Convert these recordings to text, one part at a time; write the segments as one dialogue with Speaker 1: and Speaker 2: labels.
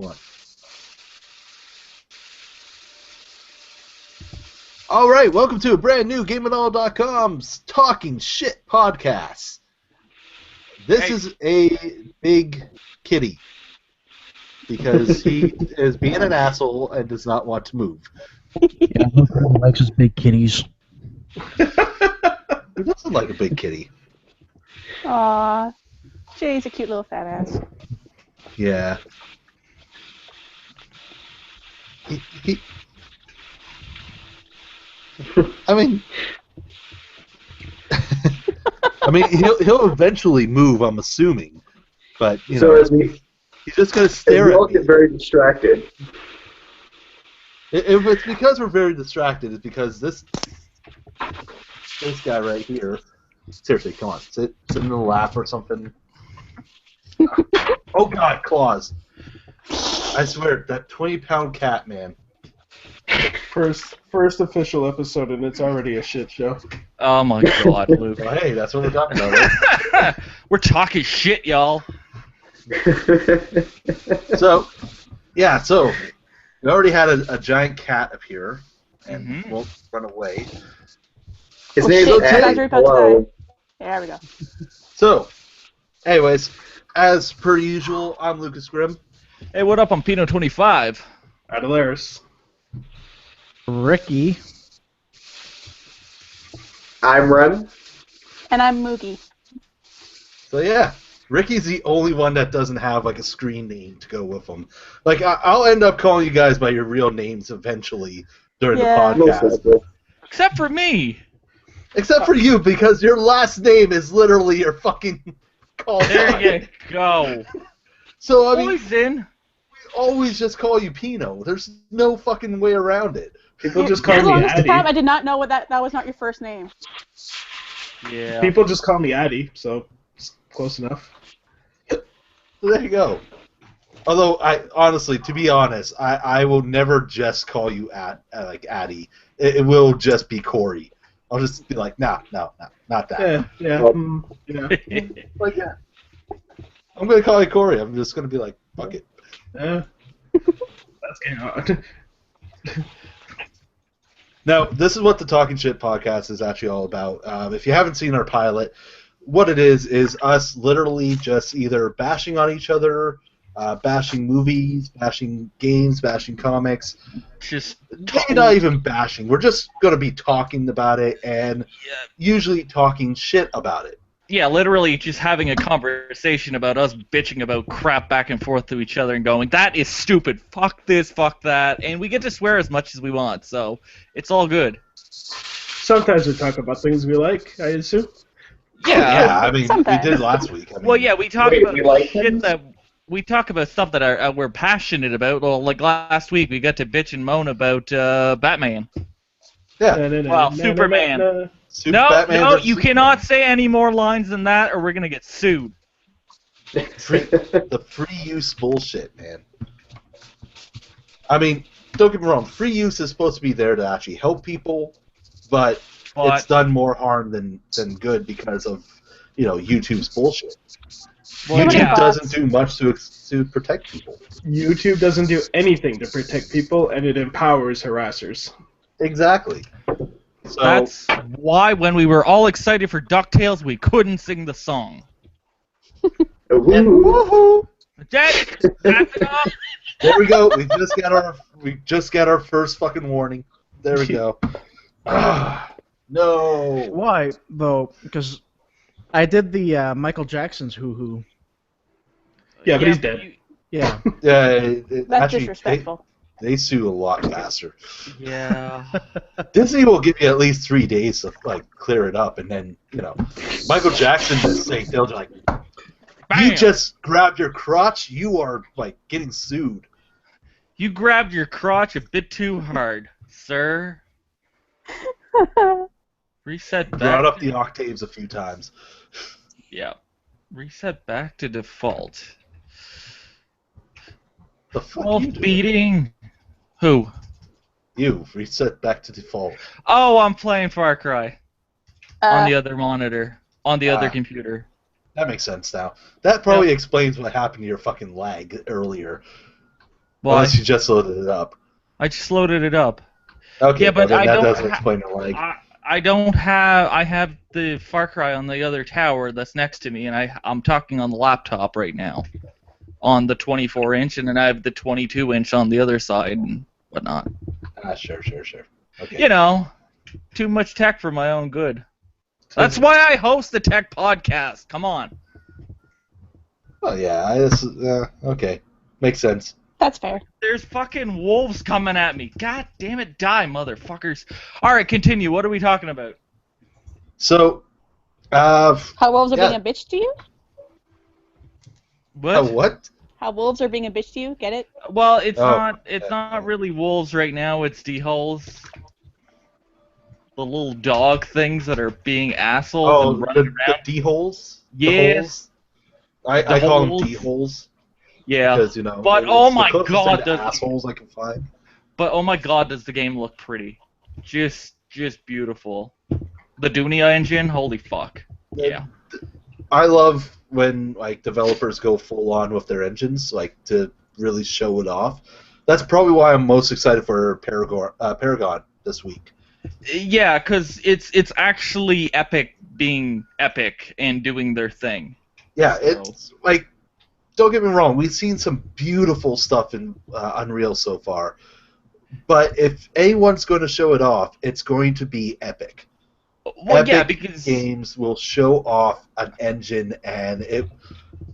Speaker 1: One. All right, welcome to a brand new GameAndAll.com's Talking Shit podcast. This is a big kitty because he is being an asshole and does not want to move.
Speaker 2: Yeah, he likes his big kitties.
Speaker 1: He doesn't like a big kitty.
Speaker 3: Aww. Jay's a cute little fat ass.
Speaker 1: Yeah. I mean, he'll eventually move. I'm assuming, but you know, he's just gonna stare at me.
Speaker 4: We all get very distracted.
Speaker 1: If it's because we're very distracted, it's because this guy right here. Seriously, come on, sit in the lap or something. Oh God, claws! I swear, that 20-pound cat, man.
Speaker 5: First official episode, and it's already a shit show.
Speaker 6: Oh my God, Luke.
Speaker 1: Well, hey, that's what we're talking about, right?
Speaker 6: We're talking shit, y'all.
Speaker 1: So we already had a giant cat appear, and won't run away.
Speaker 4: His name's Eddie. Hello.
Speaker 3: There we go.
Speaker 1: So, anyways, as per usual, I'm Lucas Grimm.
Speaker 6: Hey, what up? I'm Pino25.
Speaker 5: Adelaris.
Speaker 2: Ricky.
Speaker 4: I'm Rem.
Speaker 3: And I'm Moogie.
Speaker 1: So yeah, Ricky's the only one that doesn't have like a screen name to go with him. Like I'll end up calling you guys by your real names eventually during the podcast.
Speaker 6: Except for me.
Speaker 1: Except for you, because your last name is literally your fucking call sign.
Speaker 6: There you go.
Speaker 1: So I mean,
Speaker 6: Poison.
Speaker 1: we always just call you Pino. There's no fucking way around it.
Speaker 5: People just call
Speaker 3: For the
Speaker 5: me
Speaker 3: longest
Speaker 5: Addy.
Speaker 3: time, I did not know that was not your first name.
Speaker 6: Yeah.
Speaker 5: People just call me Addy, so it's close enough.
Speaker 1: There you go. Although honestly, to be honest, I will never just call you like Addy. It will just be Corey. I'll just be like, no, not that.
Speaker 5: Yeah.
Speaker 1: Like, yeah. I'm gonna call you Corey. I'm just gonna be like, fuck it.
Speaker 5: That's kind of
Speaker 1: Now, this is what the Talking Shit podcast is actually all about. If you haven't seen our pilot, what it is us literally just either bashing on each other, bashing movies, bashing games, bashing comics.
Speaker 6: Just
Speaker 1: Maybe not even bashing. We're just going to be talking about it and usually talking shit about it.
Speaker 6: Yeah, literally just having a conversation about us bitching about crap back and forth to each other and going, that is stupid, fuck this, fuck that, and we get to swear as much as we want, so it's all good.
Speaker 5: Sometimes we talk about things we like, I assume.
Speaker 1: Yeah, I mean,
Speaker 3: Sometimes.
Speaker 1: we did last week. I mean,
Speaker 6: Well, yeah, we talk
Speaker 4: Wait,
Speaker 6: about
Speaker 4: we like
Speaker 6: shit
Speaker 4: things?
Speaker 6: that we talk about stuff that we're passionate about. Well, like last week, we got to bitch and moan about Batman.
Speaker 1: Yeah.
Speaker 6: Well, Superman.
Speaker 1: Batman
Speaker 6: No,
Speaker 1: versus
Speaker 6: you
Speaker 1: Superman.
Speaker 6: cannot say any more lines than that, or we're gonna get sued.
Speaker 1: The free use bullshit, man. I mean, don't get me wrong. Free use is supposed to be there to actually help people, but it's done more harm than good because of YouTube's bullshit.
Speaker 6: Well,
Speaker 1: YouTube
Speaker 6: yeah.
Speaker 1: doesn't do much to protect people.
Speaker 5: YouTube doesn't do anything to protect people, and it empowers harassers.
Speaker 1: Exactly. So
Speaker 6: That's why when we were all excited for DuckTales, we couldn't sing the song.
Speaker 1: woohoo!
Speaker 6: Dead. That's enough.
Speaker 1: There we go. We just got our first fucking warning. There we go. No.
Speaker 2: Why, though? Because I did the Michael Jackson's hoo-hoo.
Speaker 5: Yeah, but he's dead.
Speaker 2: Yeah.
Speaker 1: Yeah.
Speaker 3: That's
Speaker 1: Actually,
Speaker 3: disrespectful.
Speaker 1: they sue a lot faster.
Speaker 6: Yeah.
Speaker 1: Disney will give you at least 3 days to clear it up, and then Michael Jackson just saying they'll be like, you just grabbed your crotch, you are getting sued.
Speaker 6: You grabbed your crotch a bit too hard, sir. Reset back.
Speaker 1: Brought up the octaves a few times.
Speaker 6: Yeah. Reset back to default.
Speaker 1: The fuck
Speaker 6: Wolf
Speaker 1: you doing?
Speaker 6: beating. Who?
Speaker 1: You reset back to default.
Speaker 6: Oh, I'm playing Far Cry on the
Speaker 3: Uh,
Speaker 6: other monitor, on the other computer.
Speaker 1: That makes sense now. That probably explains what happened to your fucking lag earlier.
Speaker 6: Why?
Speaker 1: Unless you just loaded it up.
Speaker 6: I just loaded it up.
Speaker 1: Okay,
Speaker 6: Yeah, but
Speaker 1: then
Speaker 6: I
Speaker 1: that
Speaker 6: don't
Speaker 1: doesn't explain the lag.
Speaker 6: I don't have. I have the Far Cry on the other tower that's next to me, and I'm talking on the laptop right now, on the 24-inch, and then I have the 22-inch on the other side and whatnot.
Speaker 1: Sure. Okay.
Speaker 6: You know, too much tech for my own good. That's why I host the tech podcast. Come on.
Speaker 1: Oh yeah, okay, makes sense.
Speaker 3: That's fair.
Speaker 6: There's fucking wolves coming at me. God damn it, die, motherfuckers. All right, continue. What are we talking about?
Speaker 1: So,
Speaker 3: How wolves are
Speaker 1: yeah.
Speaker 3: being a bitch to you?
Speaker 6: What?
Speaker 1: What?
Speaker 3: How wolves are being a bitch to you? Get it?
Speaker 6: Well, it's
Speaker 1: Oh,
Speaker 6: not really wolves right now. It's D-holes. The little dog things that are being assholes and running
Speaker 1: the
Speaker 6: around.
Speaker 1: D-holes?
Speaker 6: Yes.
Speaker 1: The holes? I call them
Speaker 6: holes.
Speaker 1: D-holes.
Speaker 6: Yeah.
Speaker 1: Because,
Speaker 6: But
Speaker 1: it's
Speaker 6: oh
Speaker 1: the
Speaker 6: my
Speaker 1: closest
Speaker 6: god,
Speaker 1: thing to assholes I can find.
Speaker 6: But oh my god, does the game look pretty. Just beautiful. The Dunia engine, holy fuck. Yeah.
Speaker 1: I love when developers go full on with their engines, to really show it off. That's probably why I'm most excited for Paragon this week.
Speaker 6: Yeah, because it's actually Epic being Epic and doing their thing.
Speaker 1: Yeah,
Speaker 6: So.
Speaker 1: it's don't get me wrong, we've seen some beautiful stuff in Unreal so far, but if anyone's going to show it off, it's going to be Epic.
Speaker 6: Well,
Speaker 1: Epic
Speaker 6: yeah, because
Speaker 1: games will show off an engine, and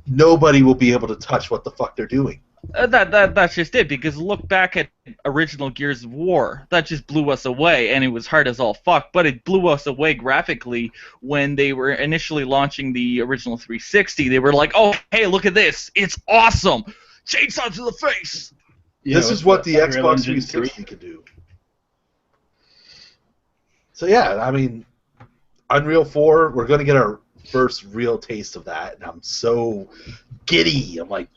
Speaker 1: nobody will be able to touch what the fuck they're doing.
Speaker 6: That's just it. Because look back at original Gears of War, that just blew us away, and it was hard as all fuck. But it blew us away graphically when they were initially launching the original 360. They were like, "Oh, hey, look at this! It's awesome! Chainsaw to the face!"
Speaker 5: Yeah,
Speaker 1: This is what the
Speaker 5: Unreal
Speaker 1: Xbox
Speaker 5: Engine
Speaker 1: 360 can do. So yeah, I mean, Unreal 4, we're going to get our first real taste of that, and I'm so giddy. I'm like,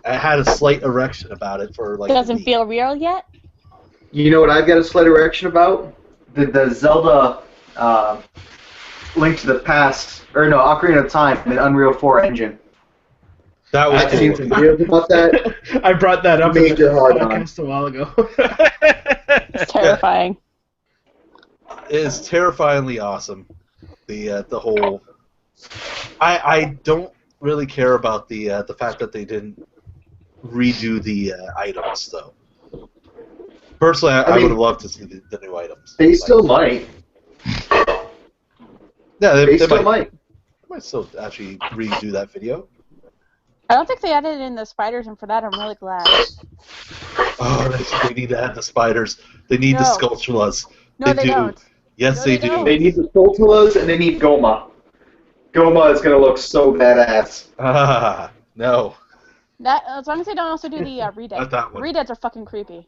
Speaker 1: I had a slight erection about it for a
Speaker 3: Doesn't
Speaker 1: week.
Speaker 3: feel real yet?
Speaker 4: You know what I've got a slight erection about? The Zelda Link to the Past, or no, Ocarina of Time in Unreal 4 engine.
Speaker 1: That was
Speaker 4: I've seen some videos about that.
Speaker 5: I brought that up in
Speaker 4: Major
Speaker 5: the
Speaker 4: hard on.
Speaker 5: podcast a while ago.
Speaker 3: It's terrifying.
Speaker 1: It is terrifyingly awesome. The whole. I don't really care about the fact that they didn't redo the items though. Personally, I would have loved to see the new items.
Speaker 4: They still might.
Speaker 1: Yeah,
Speaker 4: They still might.
Speaker 1: They might still actually redo that video.
Speaker 3: I don't think they added in the spiders, and for that I'm really glad.
Speaker 1: Oh, they need to add the spiders. They need the
Speaker 3: No.
Speaker 1: sculptulas.
Speaker 3: No, they
Speaker 1: do.
Speaker 3: don't.
Speaker 1: Yes,
Speaker 3: No,
Speaker 1: they
Speaker 3: they
Speaker 1: do.
Speaker 3: don't.
Speaker 4: They need the Sculptulas and they need Goma. Goma is going to look so badass.
Speaker 1: Ah, no.
Speaker 3: That as long as they don't also do the
Speaker 1: Not
Speaker 3: redeads.
Speaker 1: that one.
Speaker 3: Redeads are fucking creepy.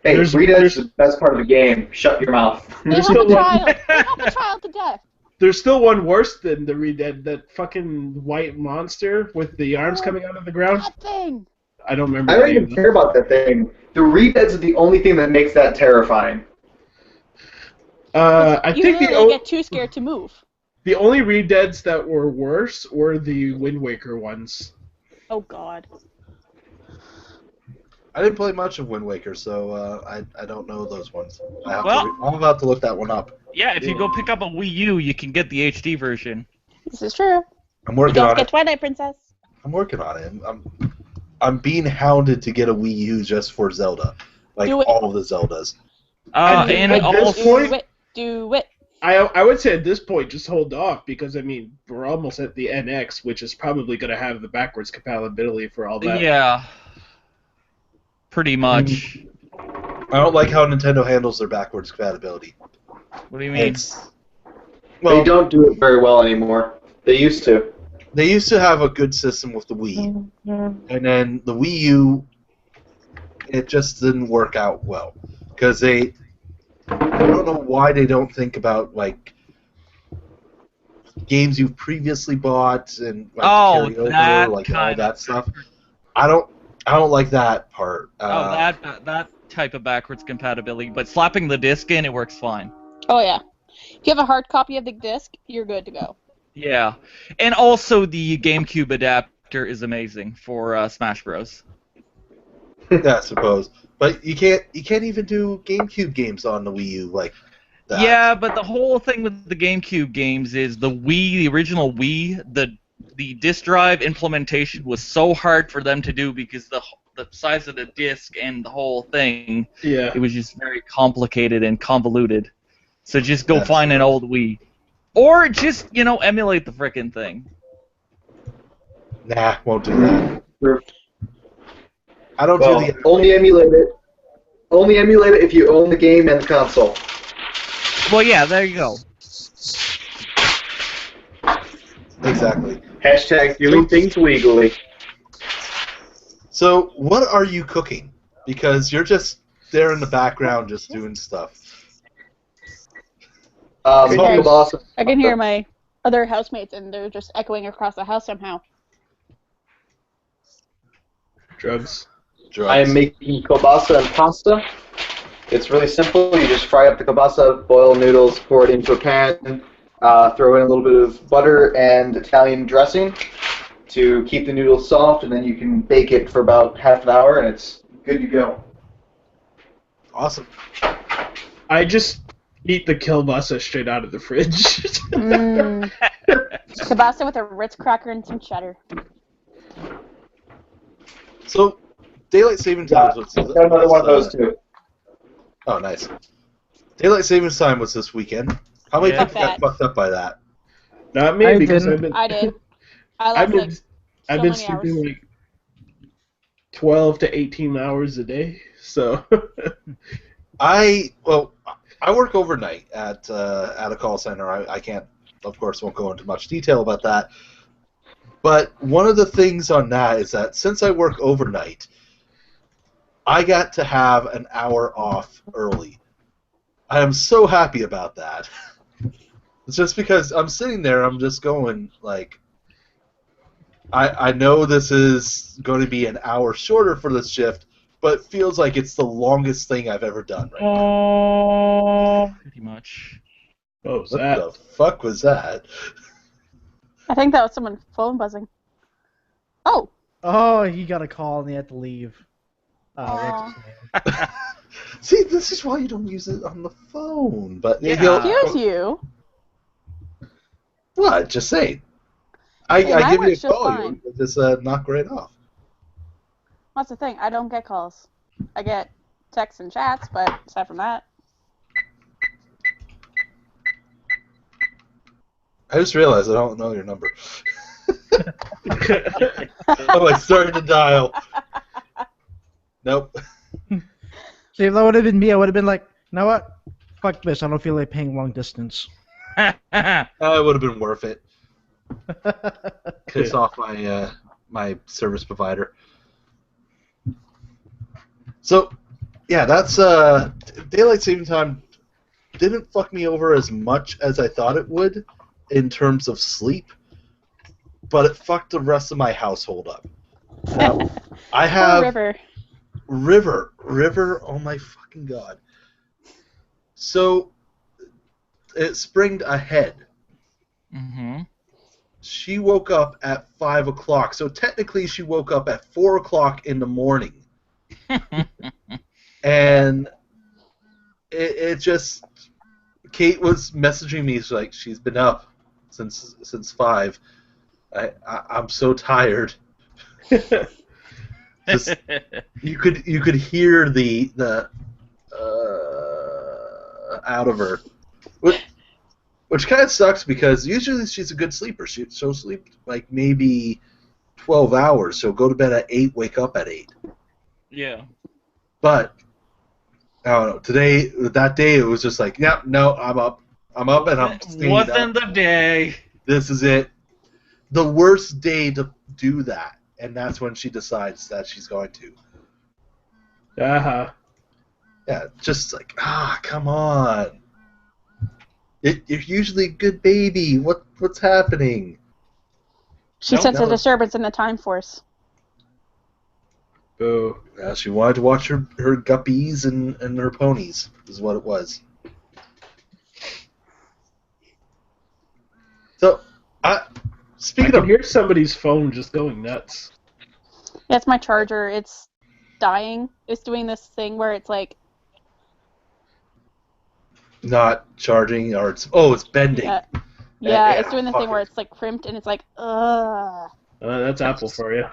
Speaker 4: Hey,
Speaker 5: There's-
Speaker 4: Redead's the best part of the game. Shut your mouth.
Speaker 3: They
Speaker 5: There's
Speaker 3: help a
Speaker 5: still one-
Speaker 3: child. They help a child to death.
Speaker 5: There's still one worse than the Redead, that fucking white monster with the arms coming out of the ground.
Speaker 3: That thing.
Speaker 5: I don't remember
Speaker 4: I
Speaker 5: the
Speaker 4: don't
Speaker 5: name
Speaker 4: even
Speaker 5: of
Speaker 4: care about that thing. The Redeads are the only thing that makes that terrifying.
Speaker 5: I
Speaker 3: You
Speaker 5: think
Speaker 3: literally get too scared to move.
Speaker 5: the only Redeads that were worse were the Wind Waker ones.
Speaker 3: Oh God.
Speaker 1: I didn't play much of Wind Waker, so I don't know those ones.
Speaker 6: Well-
Speaker 1: I'm about to look that one up.
Speaker 6: Yeah, if you go pick up a Wii U, you can get the HD version.
Speaker 3: This is true.
Speaker 1: I'm
Speaker 3: You
Speaker 1: working
Speaker 3: don't
Speaker 1: on
Speaker 3: get
Speaker 1: it.
Speaker 3: Twilight Princess.
Speaker 1: I'm working on it. I'm being hounded to get a Wii U just for Zelda,
Speaker 3: Do it.
Speaker 1: all of the Zeldas.
Speaker 6: And
Speaker 5: at this
Speaker 6: also,
Speaker 5: point-
Speaker 3: Do it. Do it.
Speaker 5: I would say at this point just hold off, because I mean we're almost at the NX, which is probably going to have the backwards compatibility for all that.
Speaker 6: yeah, pretty much.
Speaker 1: I don't like how Nintendo handles their backwards compatibility.
Speaker 6: What do you mean?
Speaker 4: They don't do it very well anymore. They used to.
Speaker 1: They used to have a good system with the Wii, and then the Wii U, it just didn't work out well because I don't know why they don't think about games you've previously bought and carry over,
Speaker 6: that
Speaker 1: all
Speaker 6: kind
Speaker 1: that stuff. I don't like that part.
Speaker 6: that type of backwards compatibility, but slapping the disc in, it works fine.
Speaker 3: Oh yeah. If you have a hard copy of the disc, you're good to go.
Speaker 6: Yeah, and also the GameCube adapter is amazing for Smash Bros.
Speaker 1: Yeah, I suppose. But you can't even do GameCube games on the Wii U like that.
Speaker 6: Yeah, but the whole thing with the GameCube games is the original Wii, the disk drive implementation was so hard for them to do because the size of the disc and the whole thing,
Speaker 5: Yeah.
Speaker 6: it was just very complicated and convoluted. So just go
Speaker 1: That's
Speaker 6: find an
Speaker 1: true.
Speaker 6: old Wii, or just emulate the frickin' thing.
Speaker 1: Nah, won't do that.
Speaker 4: True.
Speaker 1: I don't
Speaker 4: Well,
Speaker 1: do the.
Speaker 4: only emulate it. Only emulate it if you own the game and the console.
Speaker 6: Well, yeah, there you go.
Speaker 1: Exactly.
Speaker 4: Hashtag doing things legally.
Speaker 1: So, what are you cooking? Because you're just there in the background, just doing stuff.
Speaker 3: Okay.
Speaker 4: Kielbasa.
Speaker 3: I can hear my other housemates, and they're just echoing across the house somehow.
Speaker 5: Drugs.
Speaker 1: Drugs.
Speaker 4: I am making kielbasa and pasta. It's really simple. You just fry up the kielbasa, boil noodles, pour it into a pan, throw in a little bit of butter and Italian dressing to keep the noodles soft, and then you can bake it for about half an hour, and it's good to go.
Speaker 1: Awesome.
Speaker 5: I just eat the kielbasa straight out of the fridge.
Speaker 3: Kielbasa with a Ritz cracker and some cheddar.
Speaker 1: So, daylight saving time was
Speaker 4: Got another one of those too.
Speaker 1: Oh, nice. Daylight savings time was this weekend. How many
Speaker 6: Yeah.
Speaker 1: people got fucked up by that?
Speaker 5: Not me,
Speaker 2: I
Speaker 5: because
Speaker 2: didn't.
Speaker 3: I did. I
Speaker 5: I've
Speaker 3: lost
Speaker 5: been,
Speaker 3: so
Speaker 5: I've been
Speaker 3: many hours.
Speaker 5: sleeping like 12 to 18 hours a day, so...
Speaker 1: I work overnight at a call center. I can't, of course, won't go into much detail about that. But one of the things on that is that since I work overnight, I got to have an hour off early. I am so happy about that. It's just because I'm sitting there, I'm just going, like, I know this is going to be an hour shorter for this shift, but it feels like it's the longest thing I've ever done right now.
Speaker 6: Pretty much.
Speaker 5: What was
Speaker 1: What
Speaker 5: that?
Speaker 1: the fuck was that?
Speaker 3: I think that was someone phone buzzing. Oh.
Speaker 2: Oh, he got a call and he had to leave.
Speaker 3: Aw.
Speaker 2: What's his name?
Speaker 1: See, this is why you don't use it on the phone. But
Speaker 6: Yeah.
Speaker 3: Excuse you.
Speaker 1: What? Just say.
Speaker 3: Hey,
Speaker 1: I
Speaker 3: mine
Speaker 1: give you a
Speaker 3: works just
Speaker 1: call.
Speaker 3: fine.
Speaker 1: You just knock right off.
Speaker 3: That's the thing. I don't get calls. I get texts and chats, but aside from that,
Speaker 1: I just realized I don't know your number. I'm like starting to dial. Nope.
Speaker 2: See, if that would have been me, I would have been like, you know what? Fuck this. I don't feel like paying long distance.
Speaker 1: It would have been worth it. Piss off my my service provider. So, yeah, that's daylight saving time didn't fuck me over as much as I thought it would in terms of sleep, but it fucked the rest of my household up. Now, I have
Speaker 3: poor River.
Speaker 1: River, oh my fucking god. So, it springed ahead.
Speaker 6: Mm-hmm.
Speaker 1: She woke up at 5 o'clock, so technically she woke up at 4 o'clock in the morning. And it just... Kate was messaging me, she's like, she's been up since 5. I'm so tired. Just, you could hear the out of her, which kind of sucks because usually she's a good sleeper. She'll sleep like maybe 12 hours. She'll go to bed at 8, wake up at 8.
Speaker 6: Yeah.
Speaker 1: But I don't know. That day, it was just like, yeah, no, I'm up, and I'm staying up.
Speaker 6: Wasn't the day.
Speaker 1: This is it. The worst day to do that, and that's when she decides that she's going to.
Speaker 5: Uh-huh.
Speaker 1: Yeah, just like, come on. You're usually a good baby. What's happening?
Speaker 3: She
Speaker 6: Nope.
Speaker 3: sets a
Speaker 1: No.
Speaker 3: disturbance in the time force.
Speaker 5: Boo.
Speaker 1: She wanted to watch her guppies and her ponies, is what it was. So,
Speaker 5: I
Speaker 1: speaking
Speaker 5: can
Speaker 1: of...
Speaker 5: hear somebody's phone just going nuts.
Speaker 3: Yeah, it's my charger. It's dying. It's doing this thing where it's like,
Speaker 1: Not charging, or it's bending.
Speaker 3: yeah,
Speaker 1: Yeah,
Speaker 3: it's doing the
Speaker 1: fuck
Speaker 3: thing where
Speaker 1: it.
Speaker 3: it's like crimped and it's like, ugh.
Speaker 5: That's Apple for you.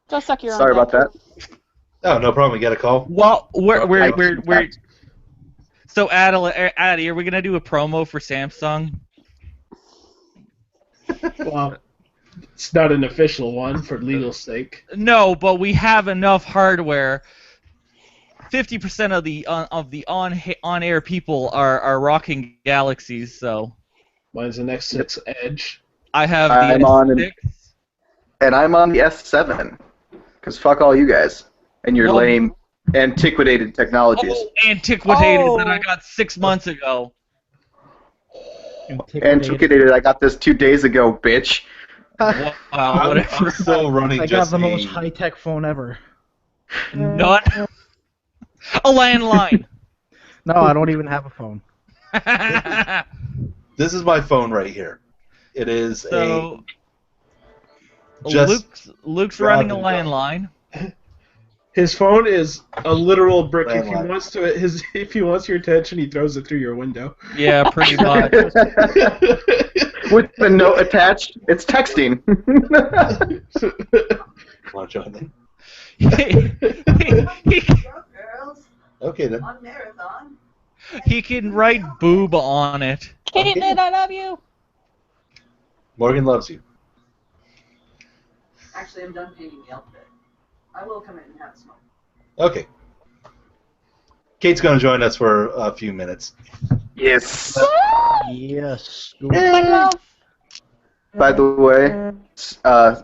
Speaker 3: Go suck your
Speaker 4: Sorry
Speaker 3: own
Speaker 4: about
Speaker 3: dick.
Speaker 4: that.
Speaker 1: Oh, no problem. You got a call.
Speaker 6: Well, we're
Speaker 4: I-
Speaker 6: so Addy, are we gonna do a promo for Samsung?
Speaker 5: Well, it's not an official one for legal sake.
Speaker 6: No, but we have enough hardware. 50% of the on-air people are rocking Galaxies, so
Speaker 5: Mine's an X6 Edge.
Speaker 6: I have
Speaker 4: I'm
Speaker 6: the
Speaker 4: on
Speaker 6: S6.
Speaker 4: And I'm on the S7. Because fuck all you guys. And your
Speaker 6: Well-
Speaker 4: lame, antiquated technologies.
Speaker 6: Oh, antiquated
Speaker 3: Oh.
Speaker 6: that I got 6 months ago.
Speaker 4: Antiquated, I got this 2 days ago, bitch.
Speaker 6: Wow,
Speaker 1: I'm
Speaker 6: whatever.
Speaker 1: still running
Speaker 2: I
Speaker 1: just
Speaker 2: got the
Speaker 1: a-
Speaker 2: most high-tech phone ever.
Speaker 6: Not a landline.
Speaker 2: No, I don't even have a phone.
Speaker 1: This is my phone right here. It is
Speaker 6: So
Speaker 1: Just
Speaker 6: Luke's
Speaker 1: grab
Speaker 6: running a
Speaker 1: and go.
Speaker 6: landline.
Speaker 5: His phone is a literal brick.
Speaker 1: Landline.
Speaker 5: If he wants your attention, he throws it through your window.
Speaker 6: Yeah, pretty much.
Speaker 4: With the note attached, it's texting.
Speaker 1: Want to join in?
Speaker 6: he,
Speaker 7: Girls
Speaker 1: Okay then.
Speaker 7: on marathon.
Speaker 6: he can write boob on it.
Speaker 3: Caitlin, I love you.
Speaker 1: Morgan loves you.
Speaker 7: Actually, I'm done painting the outfit. I will come in and have a smoke.
Speaker 1: Okay. Kate's going to join us for a few minutes.
Speaker 4: Yes.
Speaker 2: Yes.
Speaker 3: My love.
Speaker 4: By the way,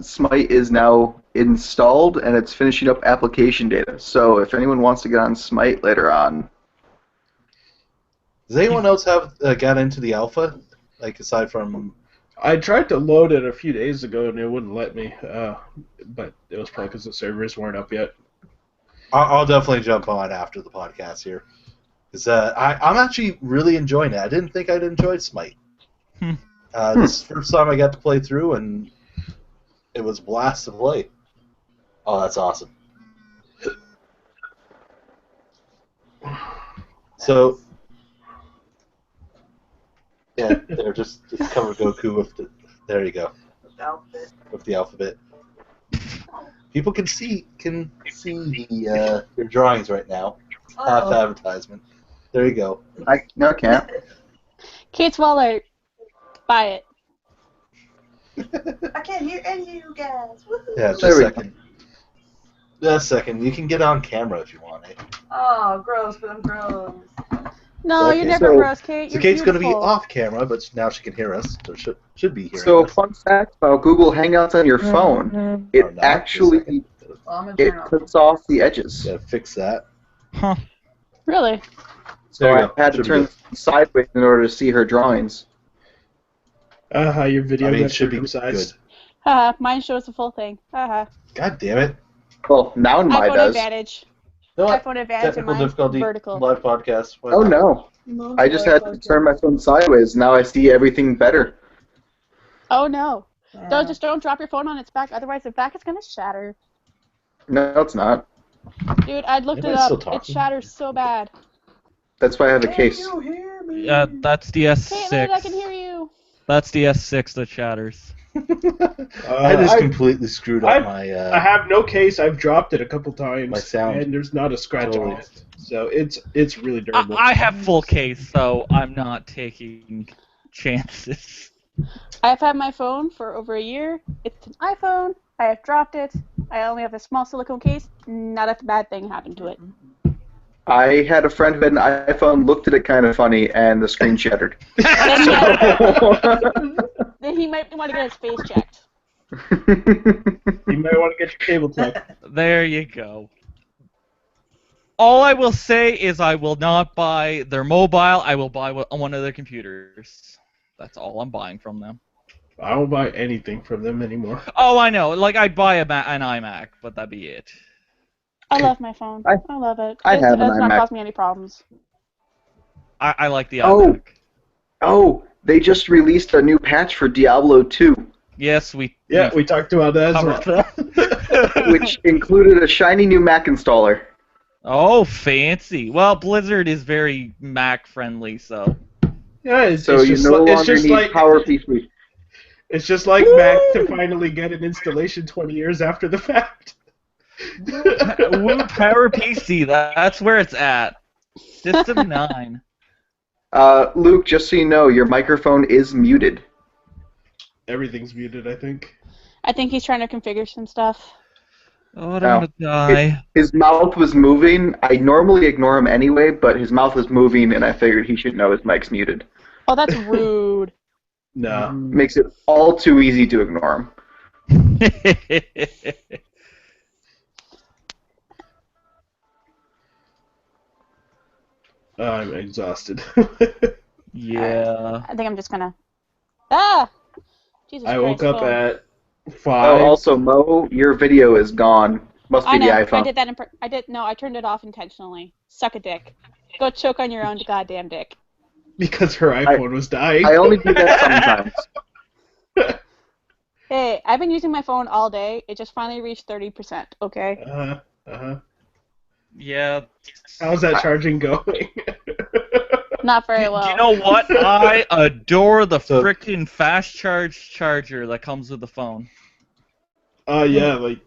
Speaker 4: Smite is now installed and it's finishing up application data. So if anyone wants to get on Smite later on,
Speaker 1: Does anyone else have got into the alpha? Like aside from
Speaker 5: I tried to load it a few days ago and it wouldn't let me. But it was probably because the servers weren't up yet.
Speaker 1: I'll definitely jump on after the podcast here. Because I'm actually really enjoying it. I didn't think I'd enjoy Smite. This is the first time I got to play through, and it was a blast to play. Oh, that's awesome. So, yeah, they're just cover Goku with the. There you go.
Speaker 7: Outfit.
Speaker 1: With the alphabet. People can see the your drawings right now. Half advertisement. There you go.
Speaker 4: I can't.
Speaker 3: Kate's Waller. Buy it.
Speaker 7: I can't hear any of you guys. Woohoo.
Speaker 1: Yeah, just
Speaker 4: There
Speaker 1: a
Speaker 4: we
Speaker 1: second. Just a second. You can get on camera if you want. Eh?
Speaker 7: Oh, gross, but I'm gross.
Speaker 3: No,
Speaker 1: Okay,
Speaker 3: you're never
Speaker 4: so-
Speaker 3: gross, Kate.
Speaker 1: So
Speaker 3: You're
Speaker 1: Kate's going to be
Speaker 3: beautiful.
Speaker 1: off camera, but now she can hear us. So should be hearing
Speaker 4: So
Speaker 1: us.
Speaker 4: fun fact about Google Hangouts on your phone, it
Speaker 1: Or not, just a
Speaker 4: actually
Speaker 1: second.
Speaker 7: Well, I'm gonna
Speaker 4: it
Speaker 7: turn off.
Speaker 4: cuts off the edges.
Speaker 1: Gotta fix that.
Speaker 6: Huh.
Speaker 3: Really?
Speaker 4: So
Speaker 1: There you
Speaker 4: I
Speaker 1: go.
Speaker 4: had to
Speaker 1: Should be
Speaker 4: turn
Speaker 1: good.
Speaker 4: sideways in order to see her drawings.
Speaker 5: Your video
Speaker 1: I mean, it
Speaker 5: got
Speaker 1: should be
Speaker 5: circumcised.
Speaker 1: good.
Speaker 3: Haha, mine shows the full thing. Haha.
Speaker 1: God damn it.
Speaker 4: Well, now mine
Speaker 3: iPhone
Speaker 4: does.
Speaker 3: advantage.
Speaker 1: You know what?
Speaker 3: iPhone advantage and
Speaker 1: Technical
Speaker 3: mine
Speaker 1: difficulty.
Speaker 3: vertical.
Speaker 1: Live podcast.
Speaker 4: Oh no! I just had to turn my phone sideways. Now I see everything better.
Speaker 3: Oh no. Don't drop your phone on its back, otherwise the back is gonna shatter.
Speaker 4: No, it's not.
Speaker 3: Dude, I looked it
Speaker 1: Am I
Speaker 3: up.
Speaker 1: still
Speaker 3: It
Speaker 1: talking?
Speaker 3: shatters so bad.
Speaker 4: That's why I have a
Speaker 7: Can
Speaker 4: case.
Speaker 7: you hear me?
Speaker 6: Yeah, that's the
Speaker 3: Caitlin, I can
Speaker 6: S6.
Speaker 3: hear you.
Speaker 6: That's the S6 that shatters.
Speaker 1: I just completely screwed up my.
Speaker 5: I have no case. I've dropped it a couple times,
Speaker 1: My sound.
Speaker 5: and there's not a scratch
Speaker 1: Totally.
Speaker 5: on it. So it's really durable.
Speaker 6: I have full case, so I'm not taking chances.
Speaker 3: I've had my phone for over a year. It's an iPhone. I have dropped it. I only have a small silicone case. Not a bad thing happened to it.
Speaker 4: I had a friend who had an iPhone, looked at it kind of funny, and the screen shattered.
Speaker 3: Then he might want to get his face checked.
Speaker 5: You might want to get your cable checked.
Speaker 6: There you go. All I will say is I will not buy their mobile. I will buy one of their computers. That's all I'm buying from them.
Speaker 5: I don't buy anything from them anymore.
Speaker 6: Oh, I know. Like, I'd buy an iMac, but that'd be it.
Speaker 3: I love my phone.
Speaker 4: I
Speaker 3: love it.
Speaker 4: have
Speaker 3: It
Speaker 4: an
Speaker 3: does not
Speaker 4: iMac.
Speaker 3: cause me any problems.
Speaker 6: I like the
Speaker 4: Oh.
Speaker 6: iMac.
Speaker 4: Oh, they just released a new patch for Diablo 2.
Speaker 6: Yes,
Speaker 5: Yeah, we talked about that as well.
Speaker 6: covered.
Speaker 4: Which included a shiny new Mac installer.
Speaker 6: Oh, fancy. Well, Blizzard is very Mac friendly, so.
Speaker 5: Yeah, it's,
Speaker 4: So
Speaker 5: it's
Speaker 4: you
Speaker 5: just
Speaker 4: no
Speaker 5: it's
Speaker 4: longer
Speaker 5: just
Speaker 4: need
Speaker 5: like
Speaker 4: PowerPC.
Speaker 5: it's just like Mac to finally get an installation 20 years after the fact.
Speaker 6: Woo PowerPC, that's where it's at. System 9.
Speaker 4: Luke, just so you know, your microphone is muted.
Speaker 5: Everything's muted, I think.
Speaker 3: I think he's trying to configure some stuff.
Speaker 6: Oh, I don't want to die.
Speaker 4: His mouth was moving. I normally ignore him anyway, but his mouth was moving, and I figured he should know his mic's muted.
Speaker 3: Oh, that's rude.
Speaker 5: No.
Speaker 4: Makes it all too easy to ignore him.
Speaker 5: I'm exhausted.
Speaker 6: Yeah.
Speaker 3: I think I'm just gonna. Ah! Jesus
Speaker 5: I woke
Speaker 3: Christ,
Speaker 5: up
Speaker 3: phone.
Speaker 5: at
Speaker 4: Oh,
Speaker 5: 5.
Speaker 4: also, Mo, your video is gone. Must be
Speaker 3: I know.
Speaker 4: the
Speaker 3: I
Speaker 4: iPhone.
Speaker 3: did that. I turned it off intentionally. Suck a dick. Go choke on your own goddamn dick.
Speaker 5: Because her iPhone was dying.
Speaker 4: I only do that sometimes.
Speaker 3: Hey, I've been using my phone all day. It just finally reached 30%. Okay.
Speaker 5: Uh-huh.
Speaker 6: Yeah.
Speaker 5: How's that charging going?
Speaker 3: Not very well.
Speaker 6: Do you know what? I adore the
Speaker 1: So-
Speaker 6: frickin' fast charge charger that comes with the phone.
Speaker 5: Yeah, like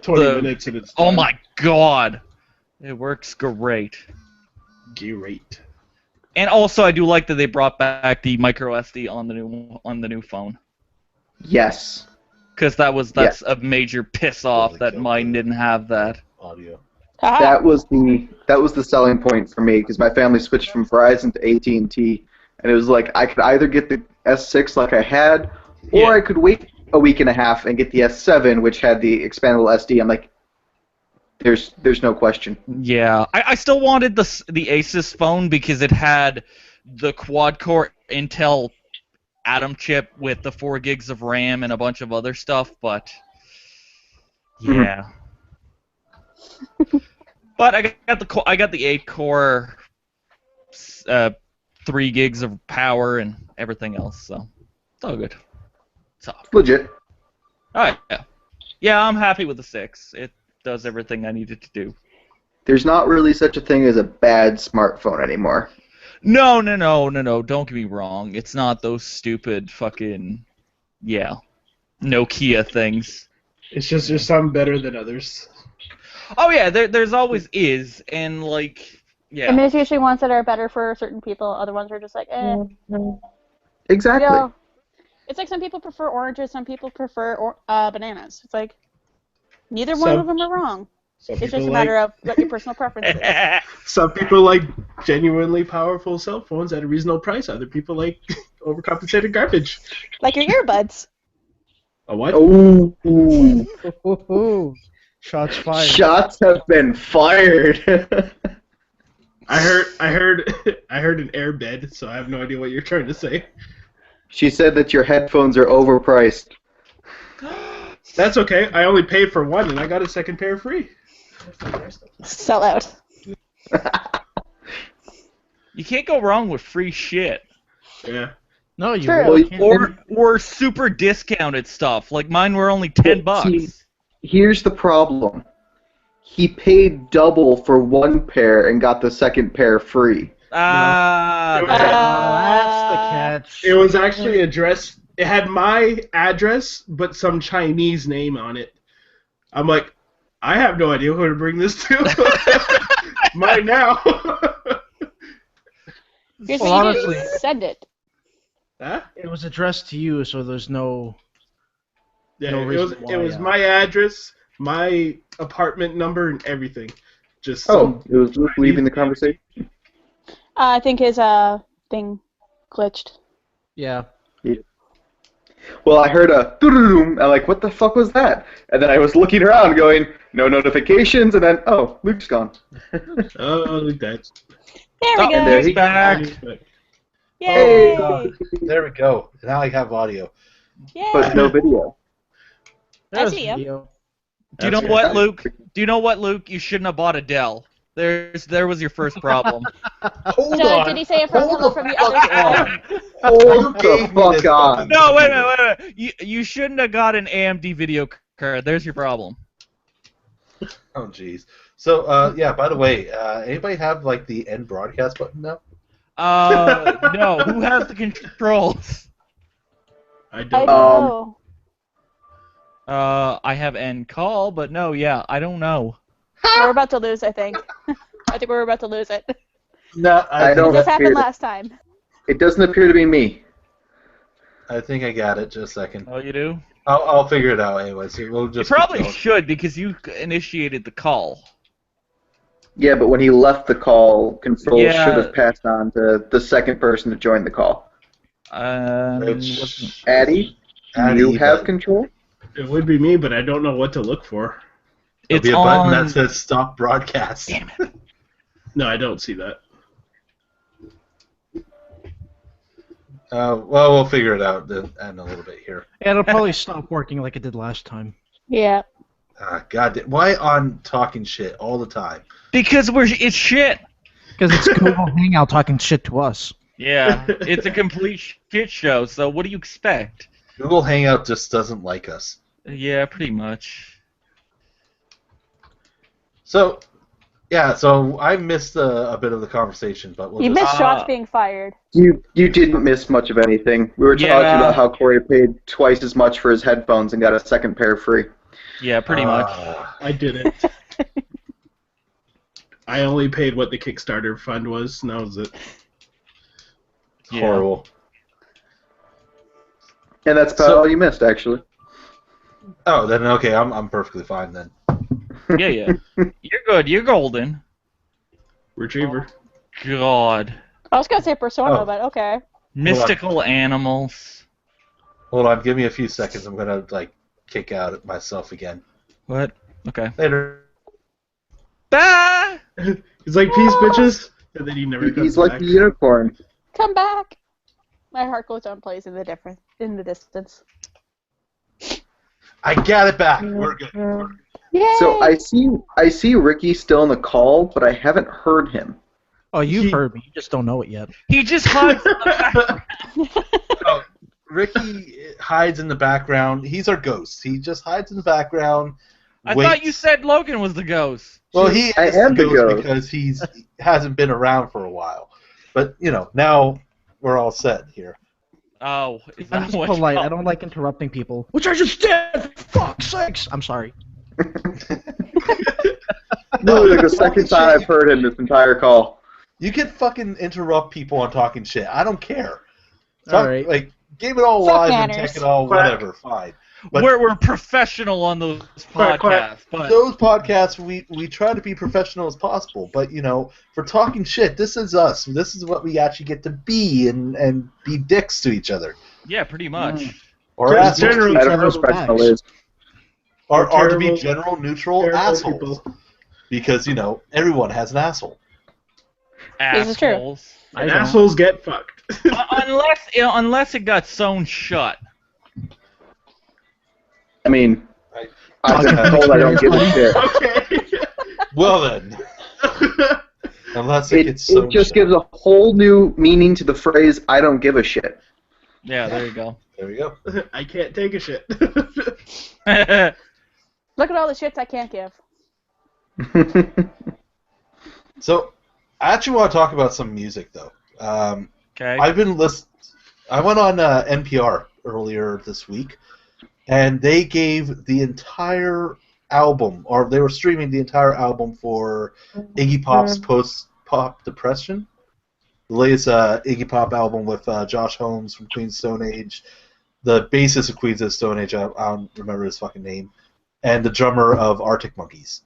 Speaker 5: 20
Speaker 6: The-
Speaker 5: minutes and it's
Speaker 6: Oh
Speaker 5: done.
Speaker 6: my god. It works great.
Speaker 5: Great.
Speaker 6: And also, I do like that they brought back the micro SD on the new phone,
Speaker 4: Yes.
Speaker 6: because that's a major piss off that mine didn't have that.
Speaker 1: Audio.
Speaker 3: Haha.
Speaker 4: That was the selling point for me because my family switched from Verizon to AT&T, and it was like I could either get the S6 like I had, or
Speaker 6: Yeah.
Speaker 4: I could wait a week and a half and get the S7, which had the expandable SD. I'm like, there's no question.
Speaker 6: Yeah, I still wanted the Asus phone because it had the quad-core Intel Atom chip with the 4 gigs of RAM and a bunch of other stuff, but yeah. But I got the 8-core, 3 gigs of power and everything else, so it's all good. So,
Speaker 4: Legit.
Speaker 6: alright, yeah, I'm happy with the 6. It does everything I needed to do.
Speaker 4: There's not really such a thing as a bad smartphone anymore.
Speaker 6: No, don't get me wrong. It's not those stupid fucking, Nokia things.
Speaker 5: It's just there's some better than others.
Speaker 6: Oh yeah, there's always is, and like,
Speaker 3: I
Speaker 6: yeah.
Speaker 3: mean, there's usually ones that are better for certain people. Other ones are just like, eh.
Speaker 4: Exactly.
Speaker 3: You know, it's like some people prefer oranges, some people prefer bananas. It's like, neither one of them are wrong.
Speaker 5: Some
Speaker 3: It's
Speaker 5: people
Speaker 3: just a
Speaker 5: like
Speaker 3: matter of what your personal preference is.
Speaker 5: some people like genuinely powerful cell phones at a reasonable price. Other people like overcompensated garbage.
Speaker 3: Like your earbuds.
Speaker 5: A what?
Speaker 4: Oh,
Speaker 2: Ooh. Shots fired.
Speaker 4: shots have been fired.
Speaker 5: I heard an airbed, so I have no idea what you're trying to say.
Speaker 4: She said that your headphones are overpriced.
Speaker 5: That's okay. I only paid for one, and I got a second pair free.
Speaker 3: Sell out.
Speaker 6: You can't go wrong with free shit.
Speaker 5: Yeah.
Speaker 2: No, you
Speaker 3: True.
Speaker 2: really can't.
Speaker 6: Or super discounted stuff. Like mine were only $10.
Speaker 4: Here's the problem. He paid double for one pair and got the second pair free.
Speaker 6: Ah,
Speaker 5: No.
Speaker 6: that's-
Speaker 2: That's the catch.
Speaker 5: It was actually addressed. It had my address, but some Chinese name on it. I'm like, I have no idea who to bring this to. Mine now.
Speaker 3: Here's
Speaker 2: Well,
Speaker 3: what you
Speaker 2: honestly-
Speaker 3: do. Send it.
Speaker 5: Huh?
Speaker 2: It was addressed to you, so there's no.
Speaker 5: Yeah,
Speaker 2: No
Speaker 5: it
Speaker 2: reason
Speaker 5: was.
Speaker 2: why,
Speaker 5: It was my address, my apartment number, and everything. Just
Speaker 4: Oh, it was Luke leaving the conversation?
Speaker 3: I think his thing glitched.
Speaker 2: Yeah.
Speaker 4: Well, I heard a doo-doo-doo. I'm like, what the fuck was that? And then I was looking around going, no notifications, and then, oh, Luke's gone.
Speaker 5: oh, like that.
Speaker 3: There
Speaker 6: Oh,
Speaker 3: we
Speaker 4: and
Speaker 3: go.
Speaker 4: there he-
Speaker 6: back.
Speaker 3: Yay!
Speaker 1: God. There we go. Now I have audio.
Speaker 3: Yay!
Speaker 4: But no video.
Speaker 3: I
Speaker 2: There's
Speaker 3: see ya.
Speaker 2: video.
Speaker 6: Do you know
Speaker 5: That's
Speaker 6: what,
Speaker 4: right.
Speaker 6: Luke? Do you know what, Luke? You shouldn't have bought a Dell. There was your first problem.
Speaker 1: Hold
Speaker 3: So,
Speaker 1: on.
Speaker 3: did he say it from,
Speaker 1: Hold
Speaker 3: from the
Speaker 1: fuck
Speaker 3: other side?
Speaker 1: on.
Speaker 4: Hold
Speaker 1: gave
Speaker 4: the
Speaker 1: me
Speaker 4: fuck
Speaker 1: this
Speaker 4: on.
Speaker 1: fucking-
Speaker 6: No, wait a minute. You shouldn't have got an AMD video card. There's your problem.
Speaker 1: Oh, jeez. So, yeah, by the way, anybody have, like, the end broadcast button now?
Speaker 6: No. Who has the controls?
Speaker 5: I
Speaker 3: I
Speaker 5: don't
Speaker 3: don't
Speaker 5: know.
Speaker 3: know.
Speaker 6: I have end call, but no, yeah, I don't know.
Speaker 3: We're about to lose, I think. I think we're about to lose it.
Speaker 1: No,
Speaker 4: I don't
Speaker 3: This happened
Speaker 4: appear-
Speaker 3: last time.
Speaker 4: It doesn't appear to be me.
Speaker 1: I think I got it. Just a second.
Speaker 6: Oh, you do?
Speaker 1: I'll figure it out anyways. We'll
Speaker 6: You
Speaker 1: just
Speaker 6: probably
Speaker 1: keep going.
Speaker 6: should because you initiated the call.
Speaker 4: Yeah, but when he left the call, control
Speaker 6: Yeah.
Speaker 4: should have passed on to the second person to join the call.
Speaker 1: Which-
Speaker 4: Addy, do
Speaker 1: Addy,
Speaker 4: you have
Speaker 1: but
Speaker 4: control?
Speaker 5: It would be me, but I don't know what to look for.
Speaker 1: There'll
Speaker 6: It's
Speaker 1: be a
Speaker 6: on.
Speaker 1: button that says stop broadcast.
Speaker 6: Damn it.
Speaker 5: No, I don't see that.
Speaker 1: Well, we'll figure it out in a little bit here.
Speaker 2: Yeah, it'll probably stop working like it did last time.
Speaker 3: Yeah.
Speaker 1: God, why on talking shit all the time?
Speaker 6: Because it's shit.
Speaker 2: Because it's Google Hangout talking shit to us.
Speaker 6: Yeah, it's a complete shit show. So what do you expect?
Speaker 1: Google Hangout just doesn't like us.
Speaker 6: Yeah, pretty much.
Speaker 1: So, yeah, so I missed a bit of the conversation, but we'll
Speaker 3: You
Speaker 1: just...
Speaker 3: missed shots being fired.
Speaker 4: You didn't miss much of anything. We were talking
Speaker 6: Yeah.
Speaker 4: about how Corey paid twice as much for his headphones and got a second pair free.
Speaker 6: Yeah, pretty much.
Speaker 5: I didn't. I only paid what the Kickstarter fund was, and that was it.
Speaker 6: Yeah.
Speaker 1: Horrible.
Speaker 4: And that's about all you missed, actually.
Speaker 1: Oh, then okay, I'm perfectly fine then.
Speaker 6: Yeah. You're good. You're golden.
Speaker 5: Retriever.
Speaker 6: God.
Speaker 3: I was gonna say Persona,
Speaker 1: Oh.
Speaker 3: but okay.
Speaker 6: Mystical animals.
Speaker 1: Hold on, give me a few seconds. I'm gonna like kick out at myself again.
Speaker 6: What? Okay.
Speaker 1: Later.
Speaker 6: Ah!
Speaker 5: He's like, peace, bitches. And then he never comes
Speaker 4: He's like
Speaker 5: back.
Speaker 4: the unicorn.
Speaker 3: Come back. My heart goes on plays in the distance.
Speaker 1: I got it back. We're good.
Speaker 3: Yay!
Speaker 4: So I see Ricky still in the call, but I haven't heard him.
Speaker 2: Oh, you've
Speaker 5: He-
Speaker 2: heard me. You just don't know it yet.
Speaker 6: He just hides.
Speaker 1: Oh, Ricky hides in the background. He's our ghost. He just hides in the background.
Speaker 6: I
Speaker 1: waits.
Speaker 6: thought you said Logan was the ghost.
Speaker 1: Well, he
Speaker 4: I
Speaker 1: is
Speaker 4: am the
Speaker 1: ghost
Speaker 4: ghost.
Speaker 1: because he hasn't been around for a while. But you know, now we're all set here.
Speaker 6: Oh, is
Speaker 2: I'm
Speaker 6: that
Speaker 2: just
Speaker 6: what?
Speaker 2: polite. I don't like interrupting people. Which I just did! For fuck's sakes! I'm sorry.
Speaker 4: No, like the second time I've heard him this entire call.
Speaker 1: You can fucking interrupt people on talking shit. I don't care.
Speaker 2: All right.
Speaker 1: Like, game it all
Speaker 3: Fuck
Speaker 1: live and
Speaker 3: manners.
Speaker 1: take it all
Speaker 5: Quack.
Speaker 1: whatever. Fine. But
Speaker 6: We're professional on those
Speaker 5: Quack, quack.
Speaker 6: podcasts, but
Speaker 1: those podcasts, we try to be professional as possible. But you know, for talking shit, this is us. This is what we actually get to be and be dicks to each other.
Speaker 6: yeah, pretty much.
Speaker 1: Or
Speaker 5: Just
Speaker 1: assholes.
Speaker 5: generally
Speaker 4: I don't know
Speaker 5: terrible
Speaker 4: what professional
Speaker 2: facts.
Speaker 4: is.
Speaker 1: Or to be
Speaker 5: terrible-
Speaker 1: general neutral
Speaker 5: terrible
Speaker 1: assholes.
Speaker 5: people.
Speaker 1: Because, you know, everyone has an asshole.
Speaker 3: This is true.
Speaker 6: Assholes.
Speaker 2: I
Speaker 5: And
Speaker 2: don't.
Speaker 5: assholes get fucked.
Speaker 6: Unless it got sewn shut.
Speaker 4: I mean,
Speaker 1: I-
Speaker 4: I've been told I don't give a shit.
Speaker 5: Okay.
Speaker 1: Well then, unless it
Speaker 4: It
Speaker 1: gets so
Speaker 4: just gives a whole new meaning to the phrase "I don't give a shit."
Speaker 6: Yeah, there you go.
Speaker 1: There we go.
Speaker 5: I can't take a shit.
Speaker 3: Look at all the shits I can't give.
Speaker 1: So, I actually want to talk about some music though.
Speaker 6: Okay.
Speaker 1: I went on NPR earlier this week, and they gave the entire album, or they were streaming the entire album for Iggy Pop's Post-Pop Depression, the latest Iggy Pop album with Josh Holmes from Queen's Stone Age, the bassist of Queen's Stone Age, I don't remember his fucking name, and the drummer of Arctic Monkeys.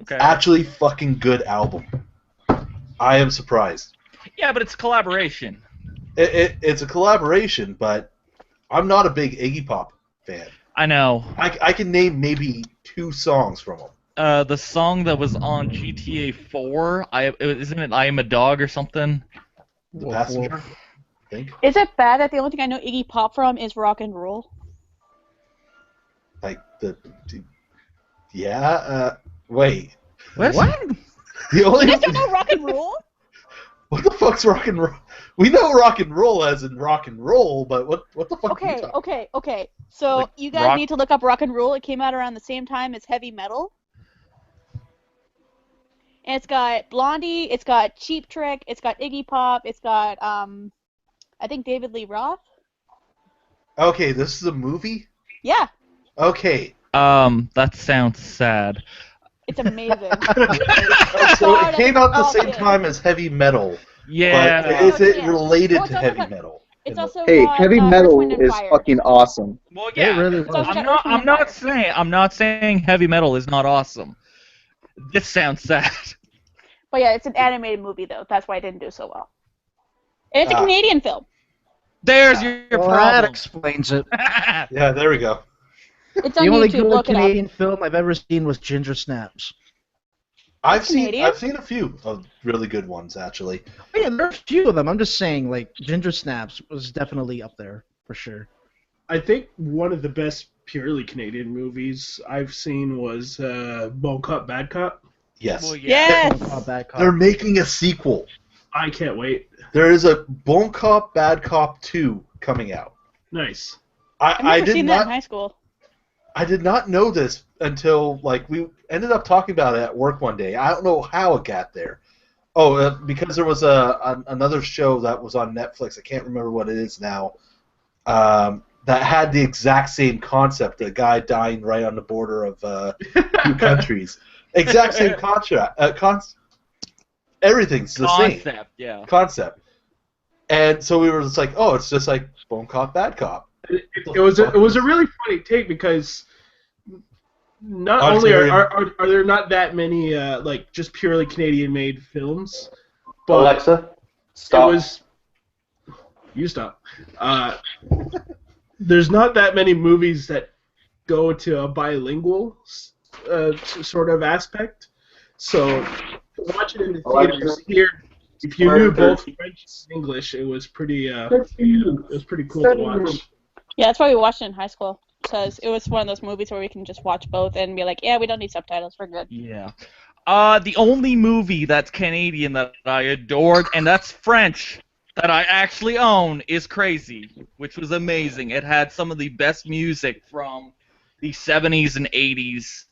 Speaker 6: Okay.
Speaker 1: Actually, fucking good album. I am surprised.
Speaker 6: Yeah, but it's collaboration.
Speaker 1: It's a collaboration, but I'm not a big Iggy Pop fan.
Speaker 6: I know.
Speaker 1: I can name maybe 2 songs from him.
Speaker 6: The song that was on GTA 4, isn't it I Am a Dog or something?
Speaker 1: The
Speaker 2: Woof,
Speaker 1: Passenger,
Speaker 2: woof.
Speaker 1: I think.
Speaker 3: Is it bad that the only thing I know Iggy Pop from is rock and roll?
Speaker 1: Wait.
Speaker 6: What?
Speaker 1: The only
Speaker 3: You guys don't know rock and roll?
Speaker 1: what the fuck's rock and roll? We know rock and roll as in rock and roll, but what the fuck? are you talking
Speaker 3: Okay. So
Speaker 6: Like
Speaker 3: you guys
Speaker 6: rock-
Speaker 3: need to look up rock and roll. It came out around the same time as heavy metal. And it's got Blondie, it's got Cheap Trick, it's got Iggy Pop, it's got I think David Lee Roth.
Speaker 1: Okay, this is a movie.
Speaker 3: Yeah,
Speaker 1: Okay,
Speaker 6: That sounds sad.
Speaker 3: it's amazing.
Speaker 1: so it came out the
Speaker 3: Oh,
Speaker 1: same
Speaker 3: yeah.
Speaker 1: time as heavy metal.
Speaker 6: Yeah.
Speaker 1: But is it
Speaker 3: Yeah.
Speaker 1: related
Speaker 3: Oh,
Speaker 1: to
Speaker 3: it's
Speaker 1: heavy
Speaker 3: got-
Speaker 1: metal?
Speaker 3: It's also
Speaker 4: Hey,
Speaker 3: got,
Speaker 4: heavy
Speaker 3: Earth,
Speaker 4: metal
Speaker 3: Wind, and
Speaker 4: is
Speaker 3: Fire.
Speaker 4: fucking awesome.
Speaker 6: Well,
Speaker 2: It
Speaker 6: yeah.
Speaker 2: really
Speaker 3: It's also
Speaker 2: was.
Speaker 3: got Earth, Wind, and Fire.
Speaker 6: I'm not saying heavy metal is not awesome. This sounds sad.
Speaker 3: But yeah, it's an animated movie though. That's why it didn't do so well. And it's a
Speaker 1: Ah.
Speaker 3: Canadian film.
Speaker 6: There's your
Speaker 2: Well, that
Speaker 6: problem.
Speaker 2: explains it.
Speaker 1: Yeah, there we go.
Speaker 3: It's
Speaker 2: The
Speaker 3: on
Speaker 2: only
Speaker 3: YouTube.
Speaker 2: good
Speaker 3: Look it up.
Speaker 2: Canadian film I've ever seen was Ginger Snaps.
Speaker 1: I've seen
Speaker 3: Canadian?
Speaker 1: a few of really good ones actually.
Speaker 2: Oh, yeah, there are a few of them. I'm just saying, like, Ginger Snaps was definitely up there, for sure.
Speaker 5: I think one of the best purely Canadian movies I've seen was Bon Cop, Bad Cop.
Speaker 1: Yes,
Speaker 6: Well, yeah.
Speaker 3: Yes.
Speaker 2: Oh, bad cop.
Speaker 1: they're making a sequel.
Speaker 5: I can't wait.
Speaker 1: There is a Bon Cop, Bad Cop 2 coming out.
Speaker 5: Nice.
Speaker 3: I've
Speaker 1: I
Speaker 3: never
Speaker 1: did
Speaker 3: seen that in
Speaker 1: not
Speaker 3: high school.
Speaker 1: I did not know this until like we ended up talking about it at work one day. I don't know how it got there. Oh, because there was another show that was on Netflix. I can't remember what it is now. That had the exact same concept. A guy dying right on the border of two countries. Exact same contract. Everything's the same
Speaker 6: Concept, yeah.
Speaker 1: concept. And so we were just like, oh, it's just like Bon Cop, Bad Cop.
Speaker 5: It was a really funny take because not only are there not that many like just purely Canadian made films, but
Speaker 4: Alexa, stop.
Speaker 5: it was you stop. There's not that many movies that go to a bilingual sort of aspect. So to watch it in the theaters here, if you knew both French and English, it was pretty cool to watch.
Speaker 3: Yeah, that's why we watched it in high school. Because it was one of those movies where we can just watch both and be like, yeah, we don't need subtitles, we're good.
Speaker 6: Yeah. The only movie that's Canadian that I adored, and that's French, that I actually own, is Crazy, which was amazing. It had some of the best music from the 70s and 80s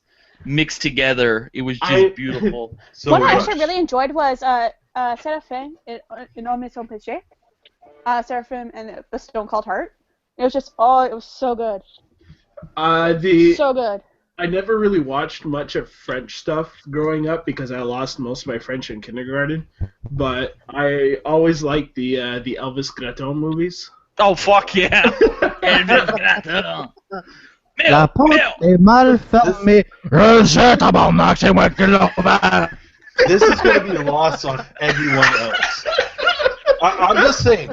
Speaker 6: mixed together. It was just beautiful.
Speaker 1: So
Speaker 3: One I
Speaker 1: much.
Speaker 3: actually really enjoyed was Seraphim in Homme Son Péché. Seraphim and the Stone Cold Heart. It was just, it was so good. So good.
Speaker 5: I never really watched much of French stuff growing up because I lost most of my French in kindergarten. But I always liked the Elvis Gratton movies.
Speaker 6: Oh, fuck yeah. Elvis Gratton.
Speaker 2: La porte est mal fermée. Je tabarnak, c'est moi qui l'ai ouvert.
Speaker 1: This is going to be lost on everyone else. I'm just saying,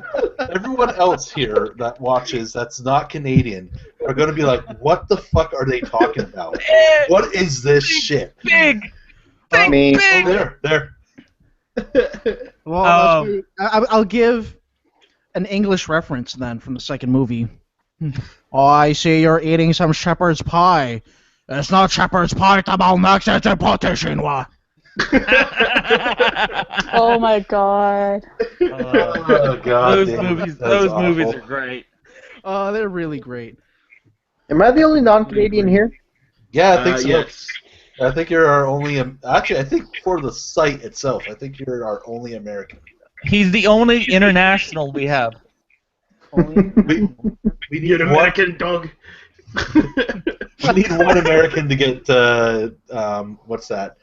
Speaker 1: everyone else here that watches that's not Canadian are going to be like, what the fuck are they talking about? What is this shit?
Speaker 6: Big.
Speaker 4: Me.
Speaker 1: Oh, there.
Speaker 2: Well, I'll give an English reference then from the second movie. Oh, I see you're eating some shepherd's pie. It's not shepherd's pie, tabarnak, c'est un pâté chinois.
Speaker 3: Oh my god.
Speaker 1: Oh, God.
Speaker 6: Those
Speaker 1: damn,
Speaker 6: movies,
Speaker 1: that's
Speaker 6: those
Speaker 1: awful.
Speaker 6: movies are great.
Speaker 2: Oh, they're really great.
Speaker 4: Am I the only non-Canadian here?
Speaker 1: Yeah, I think so.
Speaker 5: Yes.
Speaker 1: I think you're our only... Actually, I think for the site itself, I think you're our only American.
Speaker 6: He's the only international we have.
Speaker 1: We need
Speaker 5: You're an
Speaker 1: one,
Speaker 5: American dog.
Speaker 1: we need one American to get, what's that?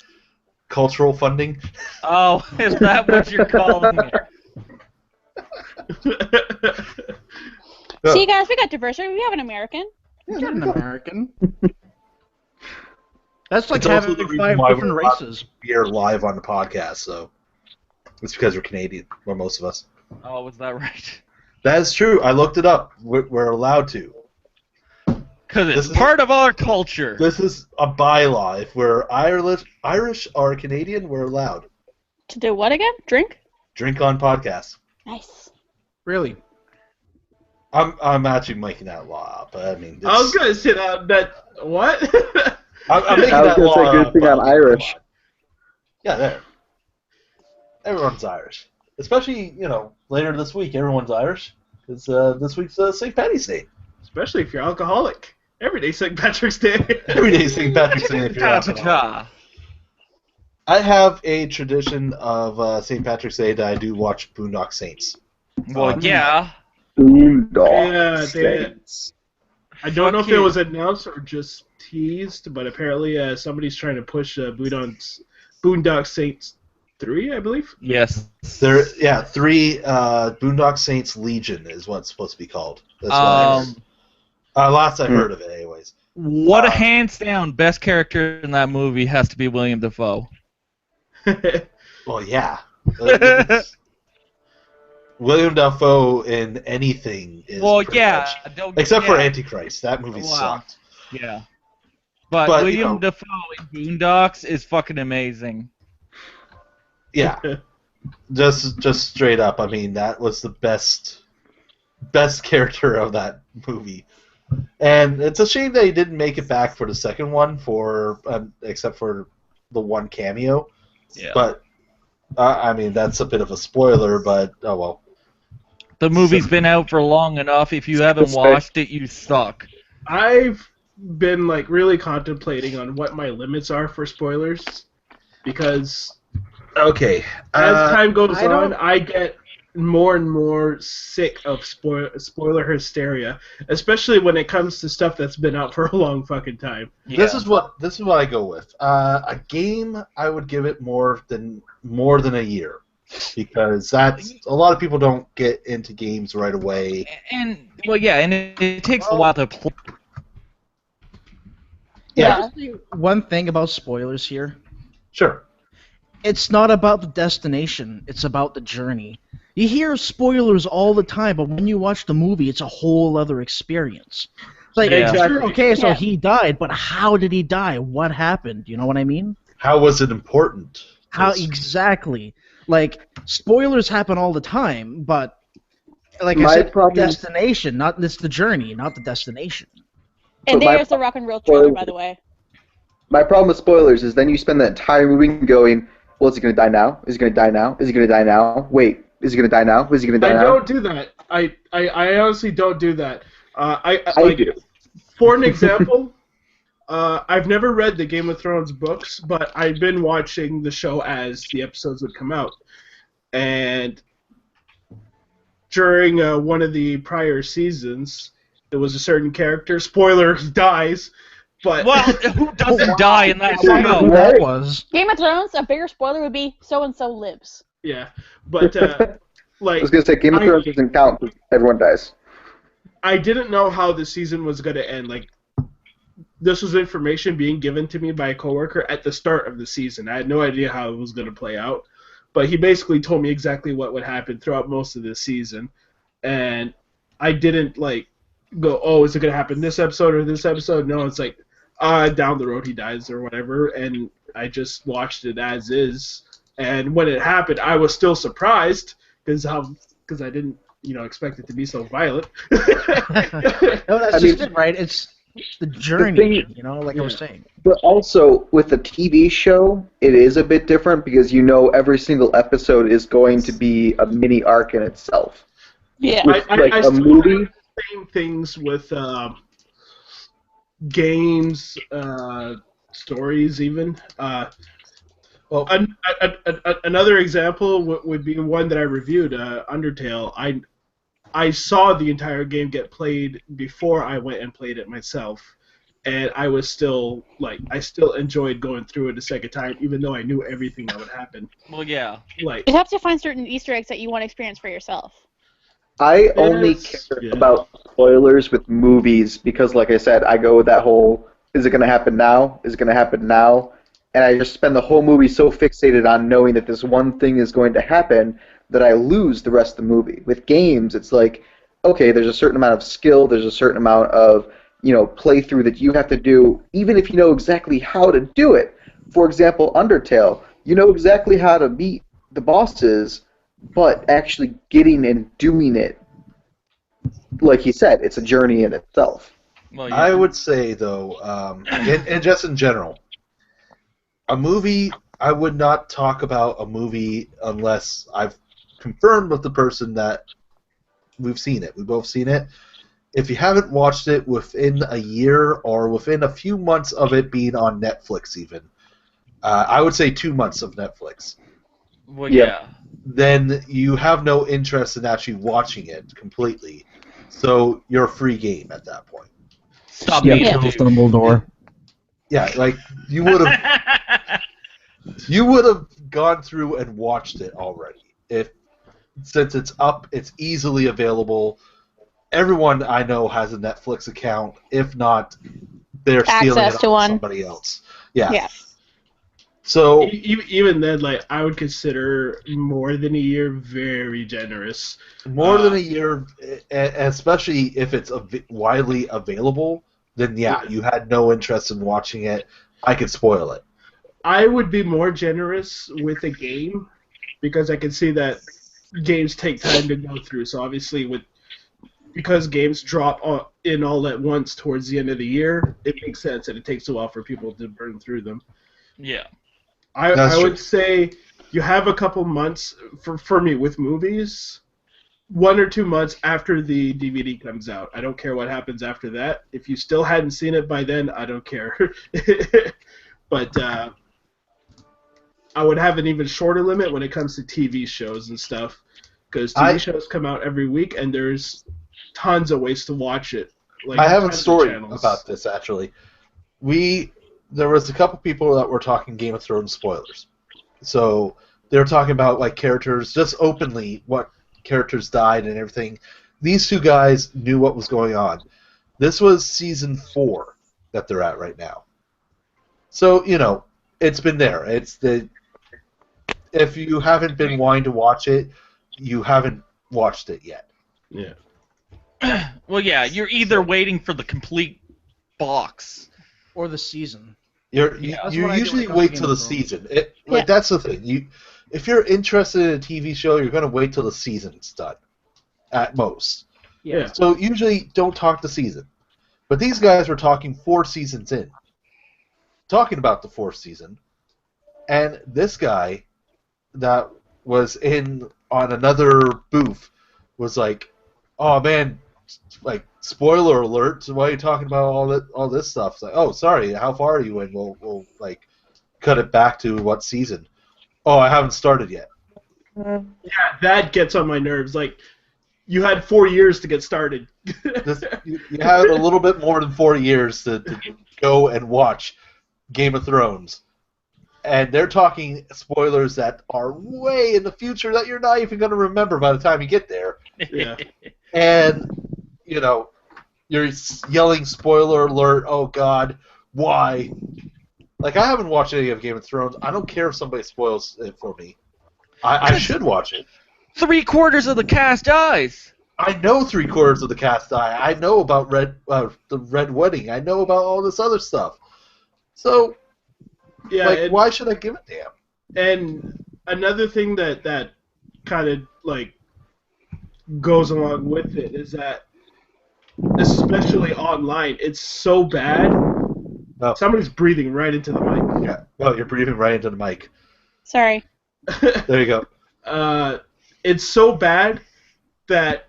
Speaker 1: Cultural funding?
Speaker 6: Oh, is that what you're calling it?
Speaker 3: See, guys, we got diversity. We have an American.
Speaker 2: You're an American. That's like
Speaker 1: It's also
Speaker 2: having
Speaker 1: the reason
Speaker 2: 5
Speaker 1: why
Speaker 2: different
Speaker 1: we're not-
Speaker 2: races.
Speaker 1: We're live on the podcast, so it's because we're Canadian, well, most of us.
Speaker 6: Oh, was that right?
Speaker 1: That is true. I looked it up. We're allowed to.
Speaker 6: Because
Speaker 1: This
Speaker 6: it's
Speaker 1: is-
Speaker 6: part of our culture.
Speaker 1: This is a bylaw. If we're Irish or Canadian, we're allowed.
Speaker 3: To do what again? Drink?
Speaker 1: Drink on podcasts.
Speaker 3: Nice.
Speaker 2: Really?
Speaker 1: I'm actually making that law up. I mean,
Speaker 5: I was gonna say that what?
Speaker 1: I'm making
Speaker 4: I was
Speaker 1: that
Speaker 4: gonna
Speaker 1: law
Speaker 4: say, good
Speaker 1: up,
Speaker 4: thing I'm
Speaker 1: but-
Speaker 4: Irish.
Speaker 1: Yeah, there. everyone's Irish. Especially, later this week, everyone's Irish. It's this week's St. Patty's Day.
Speaker 5: Especially if you're alcoholic. Every day St. Patrick's Day.
Speaker 1: Every day St. Patrick's Day if you're alcoholic. I have a tradition of St. Patrick's Day that I do watch Boondock Saints.
Speaker 6: Well, yeah.
Speaker 4: Boondock Saints.
Speaker 5: I don't know if it was announced or just teased, but apparently somebody's trying to push Boondock Saints 3, I believe.
Speaker 6: Yes.
Speaker 1: 3 Boondock Saints Legion is what it's supposed to be called. That's what I heard. Last I heard of it, anyways.
Speaker 6: What a hands down best character in that movie has to be William Dafoe.
Speaker 1: Well, yeah. William Dafoe in anything is except for Antichrist. That movie sucked.
Speaker 6: Yeah. But William Dafoe in Boondocks is fucking amazing.
Speaker 1: Yeah. just straight up, I mean, that was the best character of that movie. And it's a shame that he didn't make it back for the second one, except for the one cameo.
Speaker 6: Yeah.
Speaker 1: But, I mean, that's a bit of a spoiler, but, oh well.
Speaker 6: The movie's been out for long enough. If you haven't watched it, you suck.
Speaker 5: I've been, really contemplating on what my limits are for spoilers, because
Speaker 1: okay,
Speaker 5: as time goes on, I get more and more sick of spoiler hysteria, especially when it comes to stuff that's been out for a long fucking time.
Speaker 1: Yeah. This is what I go with. A game, I would give it more than a year, because that's a lot of people don't get into games right away.
Speaker 6: And it takes a while to play.
Speaker 2: Yeah. One thing about spoilers here.
Speaker 1: Sure.
Speaker 2: It's not about the destination, it's about the journey. You hear spoilers all the time, but when you watch the movie, it's a whole other experience. It's like,
Speaker 5: Exactly.
Speaker 2: okay, so he died, but how did he die? What happened? You know what I mean?
Speaker 1: How was it important?
Speaker 2: How exactly? Like, spoilers happen all the time, but like I said, destination, it's the journey, not the destination.
Speaker 3: And there's the rock and roll trailer, by the way.
Speaker 4: My problem with spoilers is then you spend the entire movie going, well, is he going to die now? Is he going to die now? Is he going to die now? Wait, is he going to die now? Is he going to die now?
Speaker 5: I don't do that. I honestly don't do that.
Speaker 4: I do.
Speaker 5: For an example, I've never read the Game of Thrones books, but I've been watching the show as the episodes would come out. And during one of the prior seasons, there was a certain character, spoiler, he dies. But
Speaker 6: who doesn't die in that show?
Speaker 2: That was
Speaker 3: Game of Thrones. A bigger spoiler would be so and so lives.
Speaker 5: Yeah, but
Speaker 4: I was gonna say Game of Thrones doesn't count. Everyone dies.
Speaker 5: I didn't know how the season was gonna end. This was information being given to me by a coworker at the start of the season. I had no idea how it was gonna play out, but he basically told me exactly what would happen throughout most of the season, and I didn't go, oh, is it gonna happen this episode or this episode? No, it's down the road he dies or whatever, and I just watched it as is. And when it happened, I was still surprised because I didn't expect it to be so violent.
Speaker 2: No, that's just it, right? It's the journey, I was saying.
Speaker 4: But also with the TV show, it is a bit different because every single episode is going to be a mini arc in itself.
Speaker 3: Yeah,
Speaker 4: with,
Speaker 5: I
Speaker 4: a movie.
Speaker 5: Same things with games, stories, even. Another example would be one that I reviewed, Undertale. I saw the entire game get played before I went and played it myself, and I was still I still enjoyed going through it a second time, even though I knew everything that would happen.
Speaker 6: Well, yeah.
Speaker 3: It helps you find certain Easter eggs that you want to experience for yourself.
Speaker 4: I only care about spoilers with movies because, like I said, I go with that whole, is it going to happen now? Is it going to happen now? And I just spend the whole movie so fixated on knowing that this one thing is going to happen that I lose the rest of the movie. With games, it's okay, there's a certain amount of skill, there's a certain amount of, playthrough that you have to do, even if you know exactly how to do it. For example, Undertale, you know exactly how to beat the bosses, but actually getting and doing it, like he said, it's a journey in itself.
Speaker 6: Well, yeah.
Speaker 1: I would say, though, and just in general, a movie I would not talk about a movie unless I've confirmed with the person that we've seen it. We've both seen it. If you haven't watched it within a year or within a few months of it being on Netflix, even, I would say 2 months of Netflix,
Speaker 6: Well,
Speaker 4: Yep.
Speaker 6: yeah.
Speaker 1: then you have no interest in actually watching it completely. So you're a free game at that point.
Speaker 6: Stop
Speaker 4: Yeah.
Speaker 6: being a
Speaker 2: Kills
Speaker 6: douche.
Speaker 2: Dumbledore.
Speaker 1: Yeah, like you would have gone through and watched it already. Since it's up, it's easily available. Everyone I know has a Netflix account. If not, they're stealing
Speaker 3: Access
Speaker 1: it
Speaker 3: to
Speaker 1: off
Speaker 3: one.
Speaker 1: somebody else. Yeah.
Speaker 3: Yeah.
Speaker 1: So
Speaker 5: Even then, like I would consider more than a year very generous.
Speaker 1: more than a year, especially if it's widely available, then yeah, you had no interest in watching it. I could spoil it.
Speaker 5: I would be more generous with a game because I can see that games take time to go through. So obviously, because games drop in all at once towards the end of the year, it makes sense that it takes a while for people to burn through them.
Speaker 6: Yeah.
Speaker 5: I would say you have a couple months for me with movies, 1 or 2 months after the DVD comes out. I don't care what happens after that. If you still hadn't seen it by then, I don't care. But I would have an even shorter limit when it comes to TV shows and stuff, because TV shows come out every week and there's tons of ways to watch it. Like
Speaker 1: I have a
Speaker 5: tons of
Speaker 1: story
Speaker 5: channels.
Speaker 1: about this actually. There was a couple people that were talking Game of Thrones spoilers. So they were talking about like characters just openly, what characters died and everything. These two guys knew what was going on. This was season 4 that they're at right now. So, it's been there. If you haven't been wanting to watch it, you haven't watched it yet.
Speaker 5: Yeah.
Speaker 6: Well, yeah, you're either waiting for the complete box.
Speaker 2: Or the season.
Speaker 1: You
Speaker 2: That's what I do
Speaker 1: usually
Speaker 2: when it comes to
Speaker 1: wait
Speaker 2: Game
Speaker 1: till the
Speaker 2: of Thrones.
Speaker 1: season. That's the thing. If you're interested in a TV show, you're going to wait till the season's done, at most.
Speaker 5: Yeah.
Speaker 1: So usually don't talk the season. But these guys were talking 4 seasons in, talking about the 4th season, and this guy that was on another booth was like, "Oh man, like spoiler alert! So why are you talking about all this stuff?" It's like, "Oh, sorry. How far are you in? We'll like cut it back to what season?" "Oh, I haven't started yet."
Speaker 5: Yeah, that gets on my nerves. Like, you had 4 years to get started.
Speaker 1: You have a little bit more than 4 years to go and watch Game of Thrones. And they're talking spoilers that are way in the future that you're not even going to remember by the time you get there.
Speaker 5: Yeah.
Speaker 1: And, you're yelling spoiler alert, oh god, why? Like, I haven't watched any of Game of Thrones. I don't care if somebody spoils it for me. I should watch it.
Speaker 6: 3/4 of the cast dies.
Speaker 1: I know 3/4 of the cast die. I know about the Red Wedding. I know about all this other stuff. So,
Speaker 5: Yeah.
Speaker 1: why should I give a damn?
Speaker 5: And another thing that kind of like goes along with it is that, especially online, it's so bad.
Speaker 1: Oh.
Speaker 5: Somebody's breathing right into the mic.
Speaker 1: Yeah. Well, you're breathing right into the mic.
Speaker 3: Sorry.
Speaker 1: There you go.
Speaker 5: It's so bad that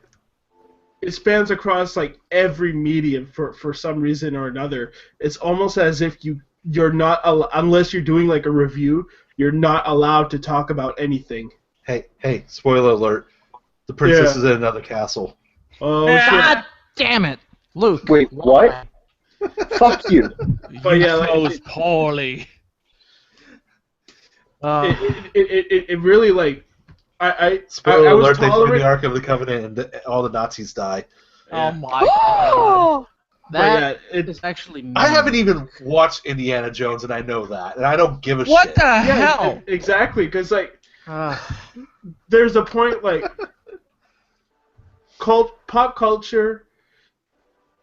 Speaker 5: it spans across like every medium for some reason or another. It's almost as if you're not unless you're doing like a review, you're not allowed to talk about anything.
Speaker 1: Hey, spoiler alert. The princess is in another castle.
Speaker 5: Oh
Speaker 2: God
Speaker 5: shit!
Speaker 2: damn it, Luke.
Speaker 4: Wait, what? Fuck you.
Speaker 5: But yeah, like,
Speaker 6: chose poorly.
Speaker 5: it really like I
Speaker 1: Spoiler
Speaker 5: I was
Speaker 1: alert, they find
Speaker 5: tolerant.
Speaker 1: the Ark of the Covenant and all the Nazis die.
Speaker 6: Oh my god.
Speaker 2: That
Speaker 5: But yeah,
Speaker 2: is actually mean.
Speaker 1: I haven't even watched Indiana Jones, and I know that, and I don't give a
Speaker 6: What
Speaker 1: shit.
Speaker 6: the
Speaker 5: yeah,
Speaker 6: hell?
Speaker 5: exactly, because like
Speaker 2: Ah.
Speaker 5: there's a point like pop culture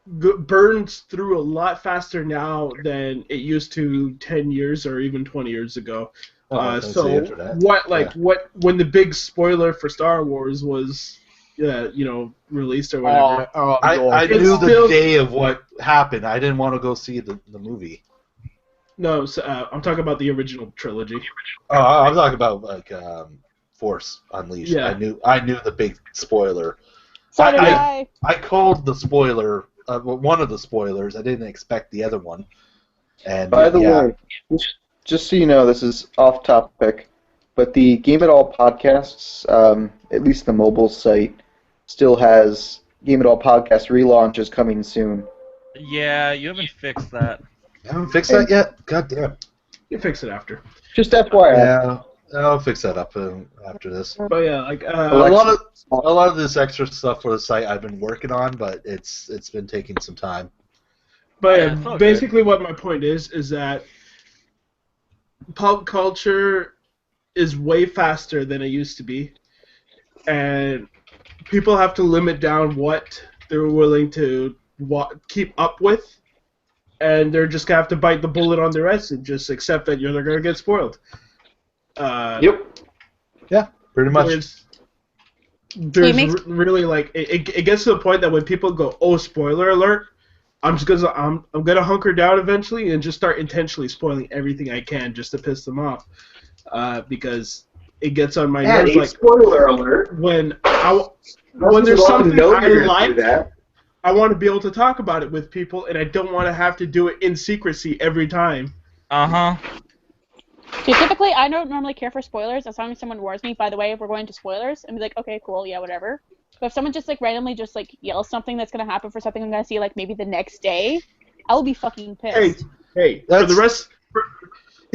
Speaker 5: burns through a lot faster now than it used to 10 years or even 20 years ago.
Speaker 1: Since the
Speaker 5: So
Speaker 1: internet.
Speaker 5: what when the big spoiler for Star Wars was released or whatever.
Speaker 1: I
Speaker 5: It's
Speaker 1: knew
Speaker 5: still-
Speaker 1: the day of what happened. I didn't want to go see the movie.
Speaker 5: No, so, I'm talking about the original trilogy.
Speaker 1: Oh, I'm talking about like Force Unleashed.
Speaker 5: Yeah.
Speaker 1: I knew the big spoiler.
Speaker 3: So did I.
Speaker 1: I called the spoiler one of the spoilers. I didn't expect the other one. And
Speaker 4: By the
Speaker 1: yeah,
Speaker 4: way, just so you know, this is off topic, but the Game It All podcasts, at least the mobile site, still has Game It All podcast relaunches coming soon.
Speaker 6: Yeah, you haven't fixed that.
Speaker 1: you haven't fixed that yet. God damn.
Speaker 5: You fix it after.
Speaker 4: Just FYI.
Speaker 1: Yeah, I'll fix that up after this.
Speaker 5: But yeah, like
Speaker 1: A lot of this extra stuff for the site I've been working on, but it's been taking some time.
Speaker 5: But
Speaker 6: Yeah, it's all
Speaker 5: basically, what my point is that pop culture is way faster than it used to be, and people have to limit down what they're willing to keep up with, and they're just gonna have to bite the bullet on the rest and just accept that they're gonna get spoiled.
Speaker 4: Yep.
Speaker 1: Yeah, pretty much.
Speaker 5: There's really like it gets to the point that when people go, "Oh, spoiler alert," I'm gonna hunker down eventually and just start intentionally spoiling everything I can just to piss them off, because it gets on my nerves. Like
Speaker 4: spoiler alert.
Speaker 5: when there's something I like, I want to be able to talk about it with people, and I don't want to have to do it in secrecy every time.
Speaker 6: Uh-huh.
Speaker 3: See, typically, I don't normally care for spoilers as long as someone warns me, by the way, we're going to spoilers, and be like, okay, cool, yeah, whatever. But if someone just, like, randomly just, like, yells something that's going to happen for something I'm going to see, like, maybe the next day, I will be fucking pissed.
Speaker 5: Hey, for the rest...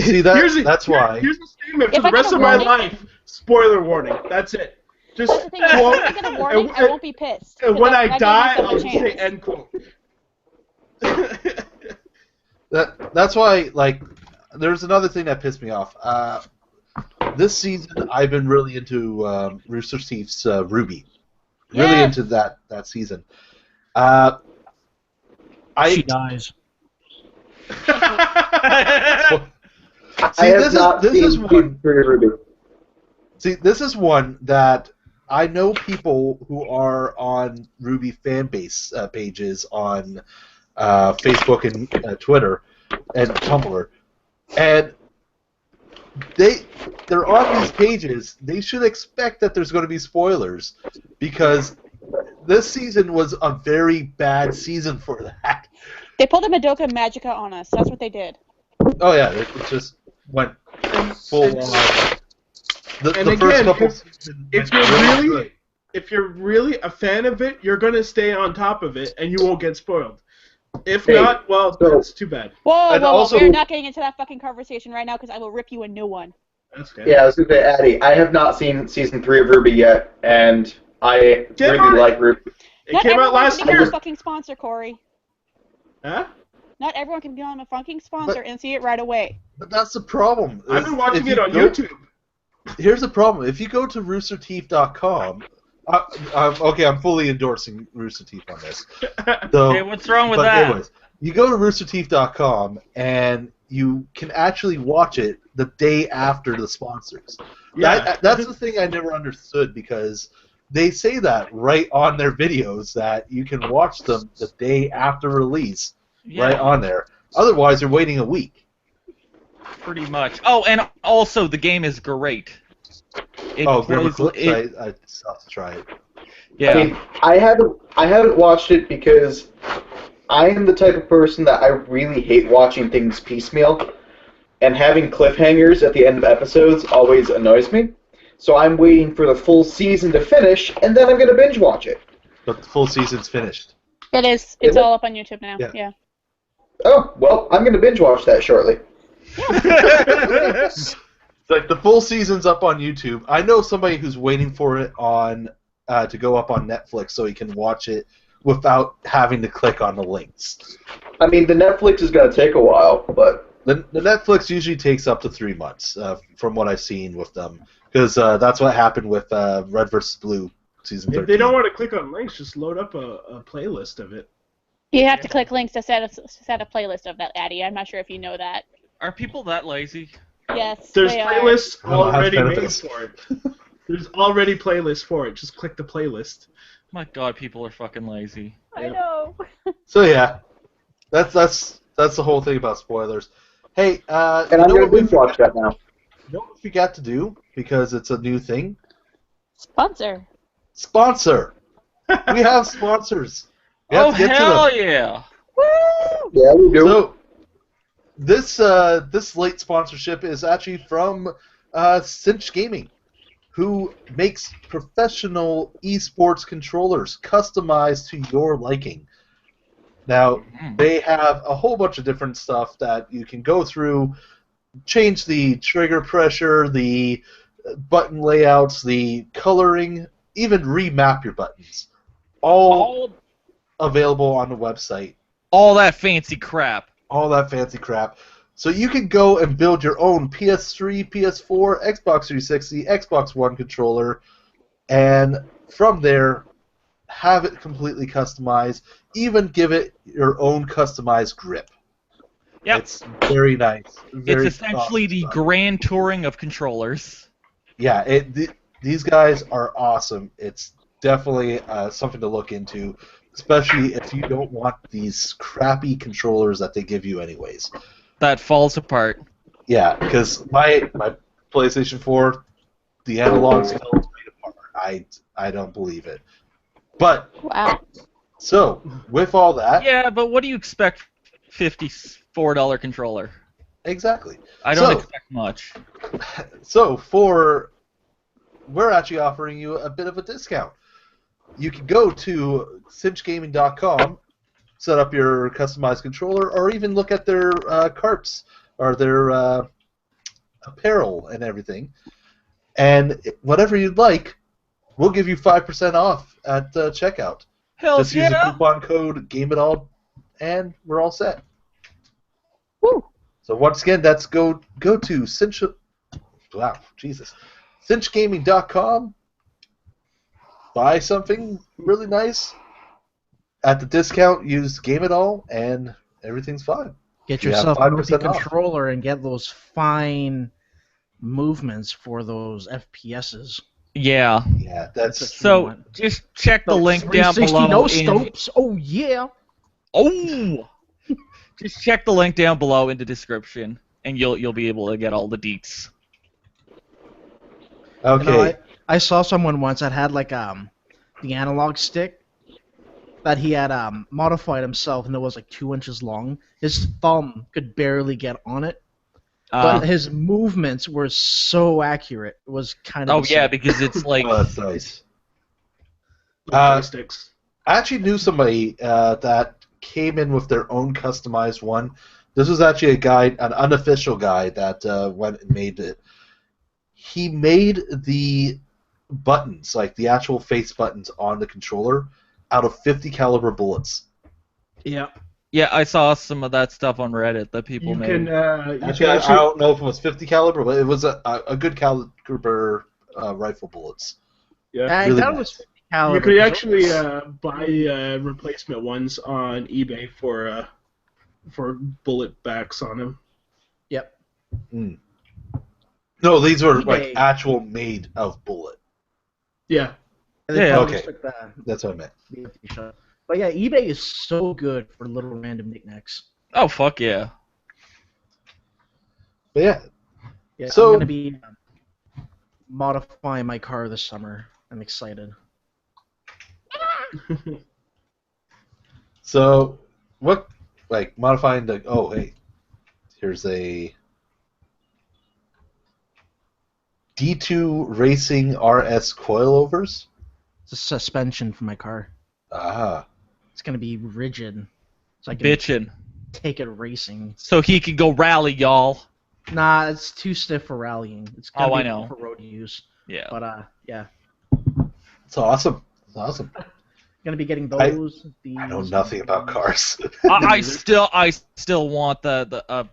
Speaker 1: See, that's why.
Speaker 5: Here's the statement
Speaker 3: If
Speaker 5: for
Speaker 3: I
Speaker 5: the rest
Speaker 3: get a
Speaker 5: of my
Speaker 3: warning-
Speaker 5: life. Spoiler warning. That's it. Just
Speaker 3: That's the thing, if I get a warning, I won't be pissed.
Speaker 5: And when I die,
Speaker 3: I'll
Speaker 5: I'll just say end quote.
Speaker 1: That's why, like, there's another thing that pissed me off. This season, I've been really into Rooster Teeth's Ruby. Really into that season.
Speaker 2: She dies.
Speaker 1: This is one that I know people who are on Ruby fan base pages on Facebook and Twitter and Tumblr, and they're on these pages. They should expect that there's going to be spoilers, because this season was a very bad season for that.
Speaker 3: They pulled a Madoka Magica on us. That's what they did.
Speaker 1: Oh yeah, it just went full on. The
Speaker 5: again,
Speaker 1: first couple seasons
Speaker 5: if you're really a fan of it, you're gonna stay on top of it, and you won't get spoiled. If not, well, that's too bad.
Speaker 3: Whoa, we're not getting into that fucking conversation right now because I will rip you a new one.
Speaker 5: That's okay.
Speaker 4: Yeah, I was gonna say, Addie, I have not seen season 3 of Ruby yet, and I really like Ruby.
Speaker 5: It came out last
Speaker 3: Not everyone can become
Speaker 5: year.
Speaker 3: a fucking sponsor, Corey.
Speaker 5: Huh?
Speaker 3: Not everyone can become a fucking sponsor and see it right away.
Speaker 1: But that's the problem.
Speaker 5: I've been watching it on YouTube.
Speaker 1: Here's the problem. If you go to roosterteeth.com, okay, I'm fully endorsing Rooster Teeth on this.
Speaker 6: Okay, what's wrong with that?
Speaker 1: Anyways, you go to roosterteeth.com and you can actually watch it the day after the sponsors.
Speaker 5: Yeah.
Speaker 1: That's the thing I never understood, because they say that right on their videos that you can watch them the day after release, right on there. Otherwise, you're waiting a week.
Speaker 6: Pretty much. Oh, and also the game is great.
Speaker 1: Grimmer Clips? I still have to try it.
Speaker 6: Yeah.
Speaker 4: I mean, I haven't watched it because I am the type of person that I really hate watching things piecemeal, and having cliffhangers at the end of episodes always annoys me. So I'm waiting for the full season to finish, and then I'm going to binge watch it.
Speaker 1: But the full season's finished.
Speaker 3: It is. It's all up on YouTube now. Yeah.
Speaker 4: Oh, well, I'm going to binge watch that shortly.
Speaker 1: It's like the full season's up on YouTube. I know somebody who's waiting for it on to go up on Netflix so he can watch it without having to click on the links.
Speaker 4: I mean, the Netflix is going to take a while, but...
Speaker 1: The Netflix usually takes up to 3 months, from what I've seen with them, because that's what happened with Red vs. Blue season 13.
Speaker 5: If they don't want to click on links, just load up a playlist of it.
Speaker 3: You have to click links to set a playlist of that, Addie. I'm not sure if you know that.
Speaker 6: Are people that lazy?
Speaker 3: Yes,
Speaker 5: There's
Speaker 3: they
Speaker 5: playlists
Speaker 1: are.
Speaker 5: already made for it. There's already playlists for it. Just click the playlist.
Speaker 6: My God, people are fucking lazy.
Speaker 3: I know.
Speaker 1: So yeah, that's the whole thing about spoilers. Hey,
Speaker 4: And
Speaker 1: you
Speaker 4: I'm
Speaker 1: know
Speaker 4: gonna
Speaker 1: what we
Speaker 4: binge watch that now.
Speaker 1: you know what we got to do because it's a new thing?
Speaker 3: Sponsor.
Speaker 1: Sponsor. We have sponsors. We have
Speaker 6: Oh,
Speaker 1: to get to
Speaker 6: hell
Speaker 1: them.
Speaker 6: yeah.
Speaker 3: Woo!
Speaker 4: Yeah, we do.
Speaker 1: So this late sponsorship is actually from Cinch Gaming, who makes professional esports controllers customized to your liking. Now, they have a whole bunch of different stuff that you can go through, change the trigger pressure, the button layouts, the coloring, even remap your buttons. All available on the website.
Speaker 6: All that fancy crap.
Speaker 1: All that fancy crap. So you can go and build your own PS3, PS4, Xbox 360, Xbox One controller, and from there, have it completely customized. Even give it your own customized grip.
Speaker 6: Yep.
Speaker 1: It's very nice. Very
Speaker 6: It's essentially
Speaker 1: awesome
Speaker 6: the
Speaker 1: stuff.
Speaker 6: grand touring of controllers.
Speaker 1: Yeah, these guys are awesome. It's definitely something to look into, especially if you don't want these crappy controllers that they give you anyways.
Speaker 6: That falls apart.
Speaker 1: Yeah, because my PlayStation 4, the analogs fell right apart. I don't believe it. But
Speaker 3: Wow.
Speaker 1: so with all that,
Speaker 6: Yeah, but what do you expect? $54 controller.
Speaker 1: exactly.
Speaker 6: I don't
Speaker 1: So-
Speaker 6: expect much.
Speaker 1: So we're actually offering you a bit of a discount. You can go to cinchgaming.com, set up your customized controller, or even look at their carts or their apparel and everything. And whatever you'd like, we'll give you 5% off at checkout.
Speaker 6: Hell
Speaker 1: Just use the
Speaker 6: yeah!
Speaker 1: coupon code GameItAll, and we're all set.
Speaker 3: Woo.
Speaker 1: So once again, that's go to Cinch. Wow, Jesus. cinchgaming.com. Buy something really nice. At the discount, use GameItAll, and everything's fine.
Speaker 2: Get
Speaker 1: You have
Speaker 2: yourself a movie
Speaker 1: 5% off.
Speaker 2: controller and get those fine movements for those FPSs.
Speaker 6: Yeah.
Speaker 1: Yeah, that's
Speaker 2: That's what you
Speaker 6: So
Speaker 2: want.
Speaker 6: just check the
Speaker 2: Those
Speaker 6: link down
Speaker 2: 360
Speaker 6: below.
Speaker 2: no
Speaker 6: in-
Speaker 2: scopes. Oh yeah.
Speaker 6: Oh! Just check the link down below in the description, and you'll be able to get all the deets.
Speaker 1: okay.
Speaker 2: You know, I saw someone once that had like the analog stick that he had modified himself, and it was like 2 inches long. His thumb could barely get on it, but his movements were so accurate. It was kind of
Speaker 6: Oh yeah, because it's like
Speaker 1: Oh, that's nice.
Speaker 5: Joysticks.
Speaker 1: I actually knew somebody that came in with their own customized one. This was actually a guy, an unofficial guy, that went and made it. He made the buttons, like the actual face buttons on the controller, out of 50 caliber bullets.
Speaker 2: yeah.
Speaker 6: yeah, I saw some of that stuff on Reddit that people
Speaker 5: You
Speaker 6: made.
Speaker 5: can
Speaker 1: Actually, I don't know if it was 50 caliber, but it was a good caliber rifle bullets.
Speaker 5: yeah.
Speaker 1: Really
Speaker 2: that
Speaker 1: nice.
Speaker 2: was 50 caliber.
Speaker 5: You could
Speaker 2: 'cause
Speaker 5: actually
Speaker 2: it was-
Speaker 5: buy replacement ones on eBay for bullet backs on them.
Speaker 2: Yep.
Speaker 1: No, these were like
Speaker 2: eBay.
Speaker 1: actual made of bullet.
Speaker 5: Yeah.
Speaker 2: They
Speaker 6: Yeah,
Speaker 2: probably
Speaker 1: okay.
Speaker 2: just took
Speaker 1: That's what I meant.
Speaker 2: the empty shot. But yeah, eBay is so good for little random knickknacks.
Speaker 6: Oh fuck yeah!
Speaker 1: But yeah,
Speaker 2: Yeah,
Speaker 1: So-
Speaker 2: I'm gonna be modifying my car this summer. I'm excited.
Speaker 1: so what, like modifying the? Oh, hey, here's a D2 Racing RS coilovers.
Speaker 2: It's a suspension for my car.
Speaker 1: Ah,
Speaker 2: It's gonna be rigid, so I can
Speaker 6: Bitchin'.
Speaker 2: take it racing.
Speaker 6: So he can go rally, y'all.
Speaker 2: Nah, it's too stiff for rallying. It's gonna
Speaker 6: Oh,
Speaker 2: be
Speaker 6: I know.
Speaker 2: for road use.
Speaker 6: Yeah.
Speaker 2: But yeah,
Speaker 1: it's awesome. It's awesome.
Speaker 2: gonna be getting those. These.
Speaker 1: I know nothing about cars.
Speaker 6: I still want the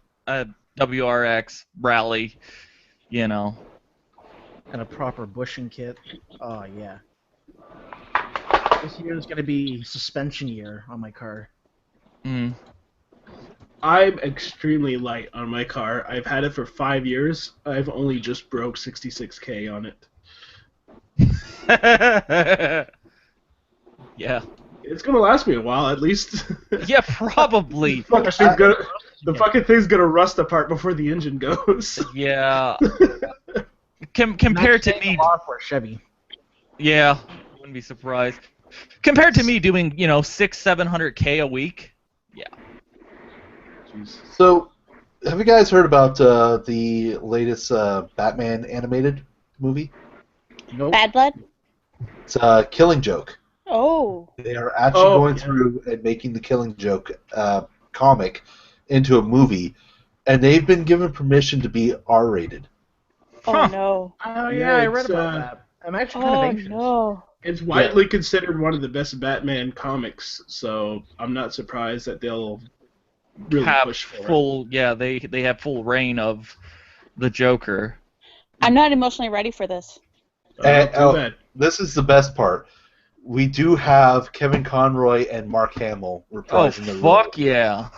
Speaker 6: WRX rally. You know.
Speaker 2: And a proper bushing kit. Oh yeah. This year is gonna be suspension year on my car.
Speaker 6: Mm.
Speaker 5: I'm extremely light on my car. I've had it for 5 years. I've only just broke 66K on it.
Speaker 6: Yeah.
Speaker 5: It's gonna last me a while, at least.
Speaker 6: Yeah, probably.
Speaker 5: Especially good. The fucking thing's gonna rust apart before the engine goes.
Speaker 6: Yeah. Compared to me,
Speaker 2: for Chevy.
Speaker 6: yeah, wouldn't be surprised. Compared to me doing, 600-700K a week, yeah.
Speaker 1: So, have you guys heard about the latest Batman animated movie?
Speaker 2: Nope.
Speaker 3: Bad Blood?
Speaker 1: It's Killing Joke.
Speaker 3: Oh.
Speaker 1: They are actually going through and making the Killing Joke comic into a movie, and they've been given permission to be R-rated.
Speaker 3: Oh no.
Speaker 2: Oh
Speaker 5: Yeah,
Speaker 2: yeah, I read
Speaker 5: it's,
Speaker 2: about that. I'm actually kind of
Speaker 3: Oh
Speaker 2: anxious.
Speaker 3: no.
Speaker 5: It's widely considered one of the best Batman comics, so I'm not surprised that they'll really
Speaker 6: Have
Speaker 5: push for it.
Speaker 6: full, yeah, they have full reign of the Joker.
Speaker 3: I'm not emotionally ready for this.
Speaker 5: Too bad.
Speaker 1: This is the best part. We do have Kevin Conroy and Mark Hamill
Speaker 6: Oh,
Speaker 1: reprising the role.
Speaker 6: fuck yeah.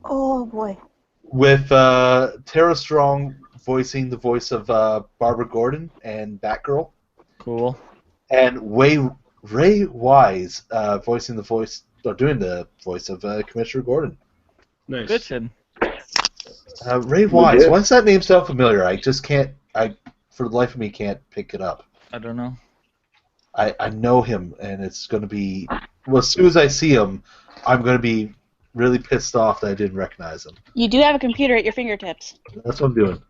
Speaker 3: Oh boy.
Speaker 1: With Tara Strong voicing the voice of Barbara Gordon and Batgirl,
Speaker 6: Cool.
Speaker 1: and Ray Wise voicing the voice, or doing the voice of Commissioner Gordon.
Speaker 5: Nice.
Speaker 6: Good shit.
Speaker 1: Ray Wise, why does that name sound familiar? I just can't, for the life of me, can't pick it up.
Speaker 6: I don't know.
Speaker 1: I know him, and it's going to be, well, as soon as I see him, I'm going to be really pissed off that I didn't recognize him.
Speaker 3: You do have a computer at your fingertips.
Speaker 1: That's what I'm doing.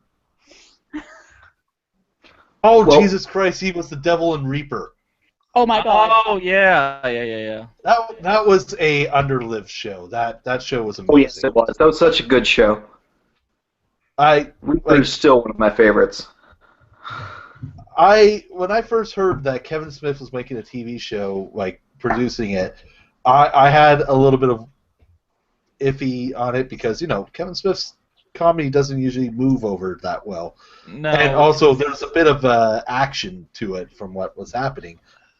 Speaker 1: Oh,
Speaker 4: Well-
Speaker 1: Jesus Christ, he was the Devil and Reaper.
Speaker 3: Oh my god.
Speaker 6: Oh, yeah.
Speaker 1: That was a underlived show. That show was amazing.
Speaker 4: Oh yes, it was. That was such a good show. Reaper's still one of my favorites.
Speaker 1: When I first heard that Kevin Smith was making a TV show, like producing it, I had a little bit of iffy on it because Kevin Smith's comedy doesn't usually move over that well,
Speaker 6: No.
Speaker 1: and also there's a bit of action to it from what was happening.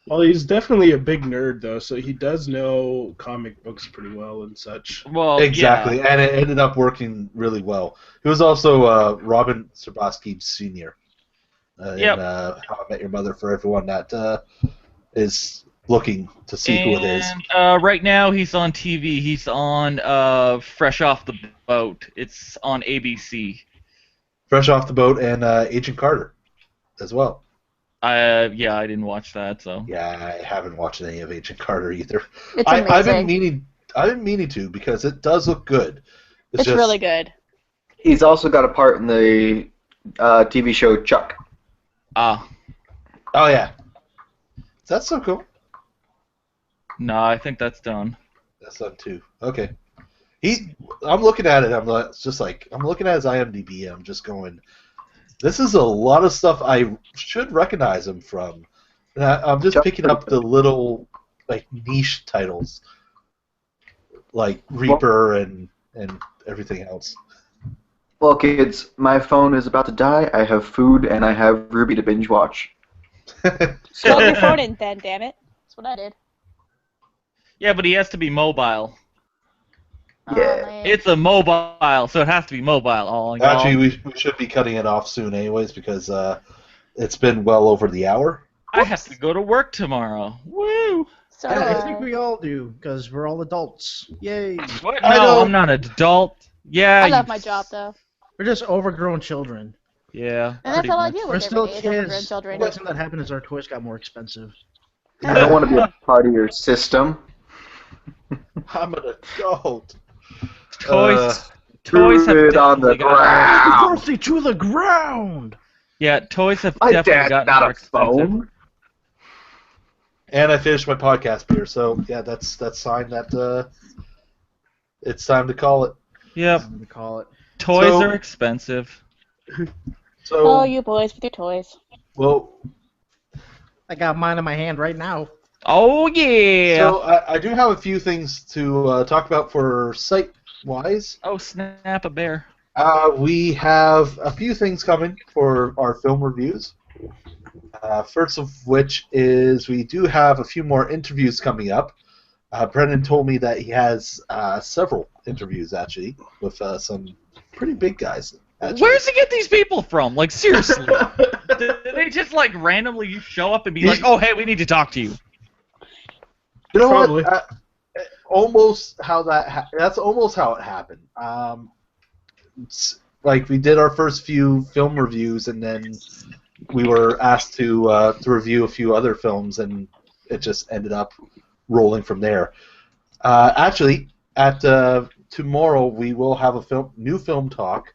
Speaker 5: Well, he's definitely a big nerd, though, so he does know comic books pretty well and such.
Speaker 6: Well,
Speaker 1: Exactly,
Speaker 6: yeah.
Speaker 1: and it ended up working really well. He was also Robin Sebastian Sr.
Speaker 6: Yep.
Speaker 1: in How I Met Your Mother, for everyone that is looking to see who it is.
Speaker 6: And right now he's on TV. He's on Fresh Off the Boat. It's on ABC.
Speaker 1: Fresh Off the Boat and Agent Carter as well.
Speaker 6: I didn't watch that, so.
Speaker 1: Yeah, I haven't watched any of Agent Carter either.
Speaker 3: It's amazing.
Speaker 1: I've been meaning to because it does look good.
Speaker 3: It's
Speaker 1: just,
Speaker 3: really good.
Speaker 4: He's also got a part in the TV show Chuck.
Speaker 6: Ah.
Speaker 1: Oh yeah, that's so cool.
Speaker 6: No, I think that's done.
Speaker 1: That's done too. Okay. I'm looking at it. I'm looking at his IMDb. And I'm just going. This is a lot of stuff I should recognize him from. And I'm just picking up the little niche titles, like Reaper and everything else.
Speaker 4: Well, kids, my phone is about to die. I have food and I have Ruby to binge watch.
Speaker 3: Plug your phone in then, damn it. That's what I did.
Speaker 6: Yeah, but he has to be mobile.
Speaker 4: Yeah.
Speaker 3: Man.
Speaker 6: It's a mobile, so it has to be mobile. Oh, y'all.
Speaker 1: Actually, we should be cutting it off soon, anyways, because it's been well over the hour.
Speaker 6: I have to go to work tomorrow. Woo!
Speaker 3: So,
Speaker 2: I think we all do, because we're all adults. Yay.
Speaker 6: What?
Speaker 1: I
Speaker 6: No,
Speaker 1: know.
Speaker 6: I'm not an adult. Yeah.
Speaker 3: I love my job though.
Speaker 2: We're just overgrown children.
Speaker 6: Yeah.
Speaker 3: And that's
Speaker 2: Pretty
Speaker 3: all I
Speaker 2: much.
Speaker 3: do
Speaker 2: We're
Speaker 3: with
Speaker 2: still
Speaker 3: every day is overgrown
Speaker 2: kids. The
Speaker 3: children.
Speaker 2: only thing that happened is our toys got more expensive.
Speaker 4: I don't want to be a part of your system.
Speaker 1: I'm an adult.
Speaker 6: Toys.
Speaker 4: Threw
Speaker 6: Toys have
Speaker 4: it on the
Speaker 6: definitely gotten more-
Speaker 4: ground.
Speaker 2: Birthday to the ground!
Speaker 6: Yeah, toys have
Speaker 4: My
Speaker 6: definitely
Speaker 4: dad's
Speaker 6: gotten
Speaker 4: not
Speaker 6: more
Speaker 4: a
Speaker 6: expensive.
Speaker 4: phone.
Speaker 1: And I finished my podcast beer, so yeah, that's sign that it's time to call it.
Speaker 6: Yep.
Speaker 2: I'm gonna call it.
Speaker 6: Toys
Speaker 1: So-
Speaker 6: are expensive.
Speaker 1: So,
Speaker 3: Oh, you boys with your toys.
Speaker 1: well,
Speaker 2: I got mine in my hand right now.
Speaker 6: Oh yeah.
Speaker 1: so I do have a few things to talk about for site-wise.
Speaker 6: Oh snap a bear.
Speaker 1: We have a few things coming for our film reviews. First of which is we do have a few more interviews coming up. Brendan told me that he has several interviews actually with some pretty big guys. Actually.
Speaker 6: Where's he get these people from? Like seriously. Did they just like randomly show up and be like, "Oh, hey, we need to talk to you"?
Speaker 1: You know
Speaker 5: Probably.
Speaker 1: what? Almost how that's almost how it happened. like we did our first few film reviews, and then we were asked to review a few other films, and it just ended up rolling from there. Actually, at tomorrow we will have a new film talk,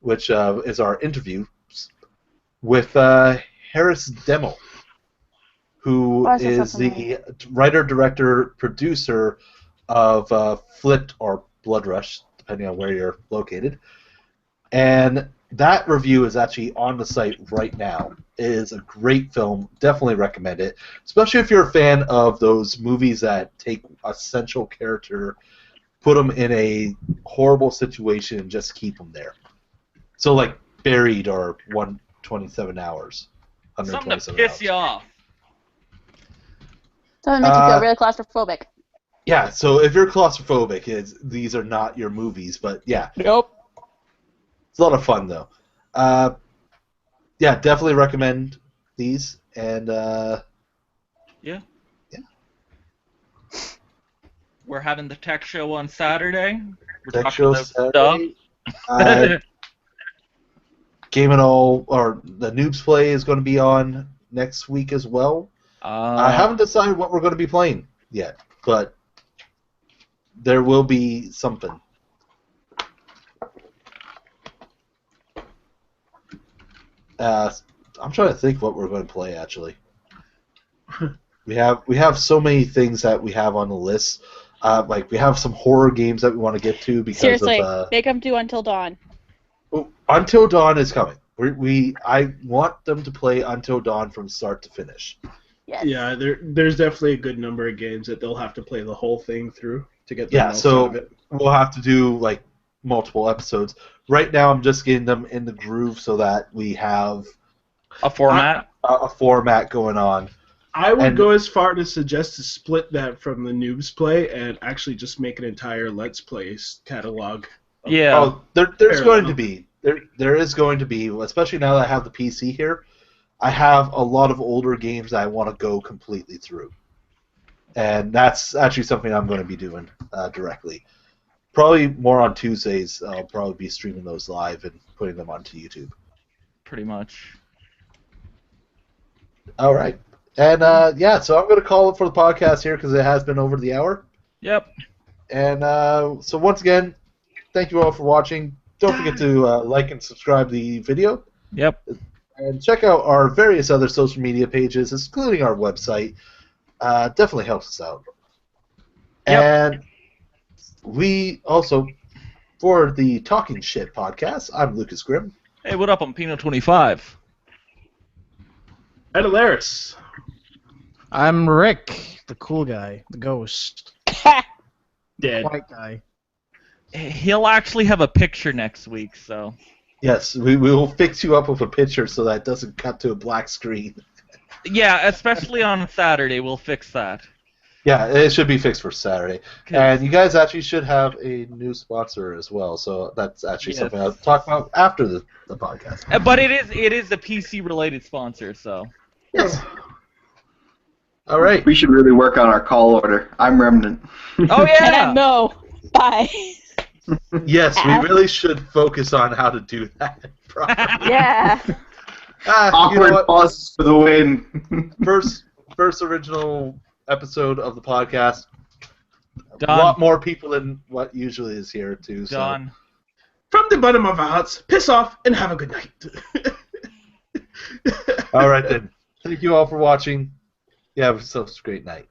Speaker 1: which is our interview with Harris Demo, who is the writer, director, producer of Flipped or Blood Rush, depending on where you're located. And that review is actually on the site right now. It is a great film. Definitely recommend it, especially if you're a fan of those movies that take a central character, put them in a horrible situation, and just keep them there. So, like Buried or 127 Hours.
Speaker 6: Something to piss you off.
Speaker 3: Something that makes you feel really claustrophobic.
Speaker 1: Yeah, so if you're claustrophobic, these are not your movies, but yeah.
Speaker 3: Nope.
Speaker 1: It's a lot of fun, though. Yeah, definitely recommend these, and
Speaker 6: yeah. We're having the tech show on Saturday. We're
Speaker 1: tech show Saturday. Game and All, or the Noobs Play is going to be on next week as well. I haven't decided what we're going to be playing yet, but there will be something. I'm trying to think what we're going to play, actually. We have so many things that we have on the list. Like, we have some horror games that we want to get to because
Speaker 3: seriously,
Speaker 1: of...
Speaker 3: make them do Until Dawn.
Speaker 1: Until Dawn is coming. I want them to play Until Dawn from start to finish.
Speaker 3: Yes.
Speaker 5: Yeah, there's definitely a good number of games that they'll have to play the whole thing through to get the most out of it.
Speaker 1: We'll have to do like multiple episodes. Right now, I'm just getting them in the groove so that we have
Speaker 6: a format.
Speaker 1: A format going on.
Speaker 5: I would go as far to suggest to split that from the Noobs Play and actually just make an entire Let's Play catalog.
Speaker 6: Yeah.
Speaker 1: Oh, there's going to be. There is going to be, especially now that I have the PC here, I have a lot of older games that I want to go completely through. And that's actually something I'm going to be doing directly. Probably more on Tuesdays. I'll probably be streaming those live and putting them onto YouTube.
Speaker 6: Pretty much.
Speaker 1: All right. And, yeah, so I'm going to call it for the podcast here because it has been over the hour.
Speaker 6: Yep.
Speaker 1: And so once again, thank you all for watching. Don't forget to like and subscribe to the video.
Speaker 6: Yep.
Speaker 1: And check out our various other social media pages, including our website. Definitely helps us out.
Speaker 6: Yep.
Speaker 1: And we also, for the Talking Shit podcast, I'm Lucas Grimm.
Speaker 6: Hey, what up? I'm Pino25.
Speaker 5: Ed Alaris.
Speaker 2: I'm Rick, the cool guy, the ghost.
Speaker 5: Dead.
Speaker 2: White guy.
Speaker 6: He'll actually have a picture next week, so...
Speaker 1: Yes, we will fix you up with a picture so that it doesn't cut to a black screen.
Speaker 6: Yeah, especially on Saturday, we'll fix that.
Speaker 1: Yeah, it should be fixed for Saturday. And you guys actually should have a new sponsor as well, so that's actually something I'll talk about after the podcast.
Speaker 6: But it is a PC-related sponsor, so...
Speaker 1: Yes. All right.
Speaker 4: We should really work on our call order. I'm Remnant.
Speaker 6: Oh, yeah!
Speaker 3: And I'm Mo. Bye.
Speaker 1: Yes, we really should focus on how to do that properly.
Speaker 3: Yeah.
Speaker 4: Awkward pauses for the win.
Speaker 1: First original episode of the podcast.
Speaker 6: Done.
Speaker 1: A lot more people than what usually is here, too.
Speaker 6: Done.
Speaker 5: From the bottom of our hearts, piss off and have a good night.
Speaker 1: All right, then. Thank you all for watching. You have yourselves a great night.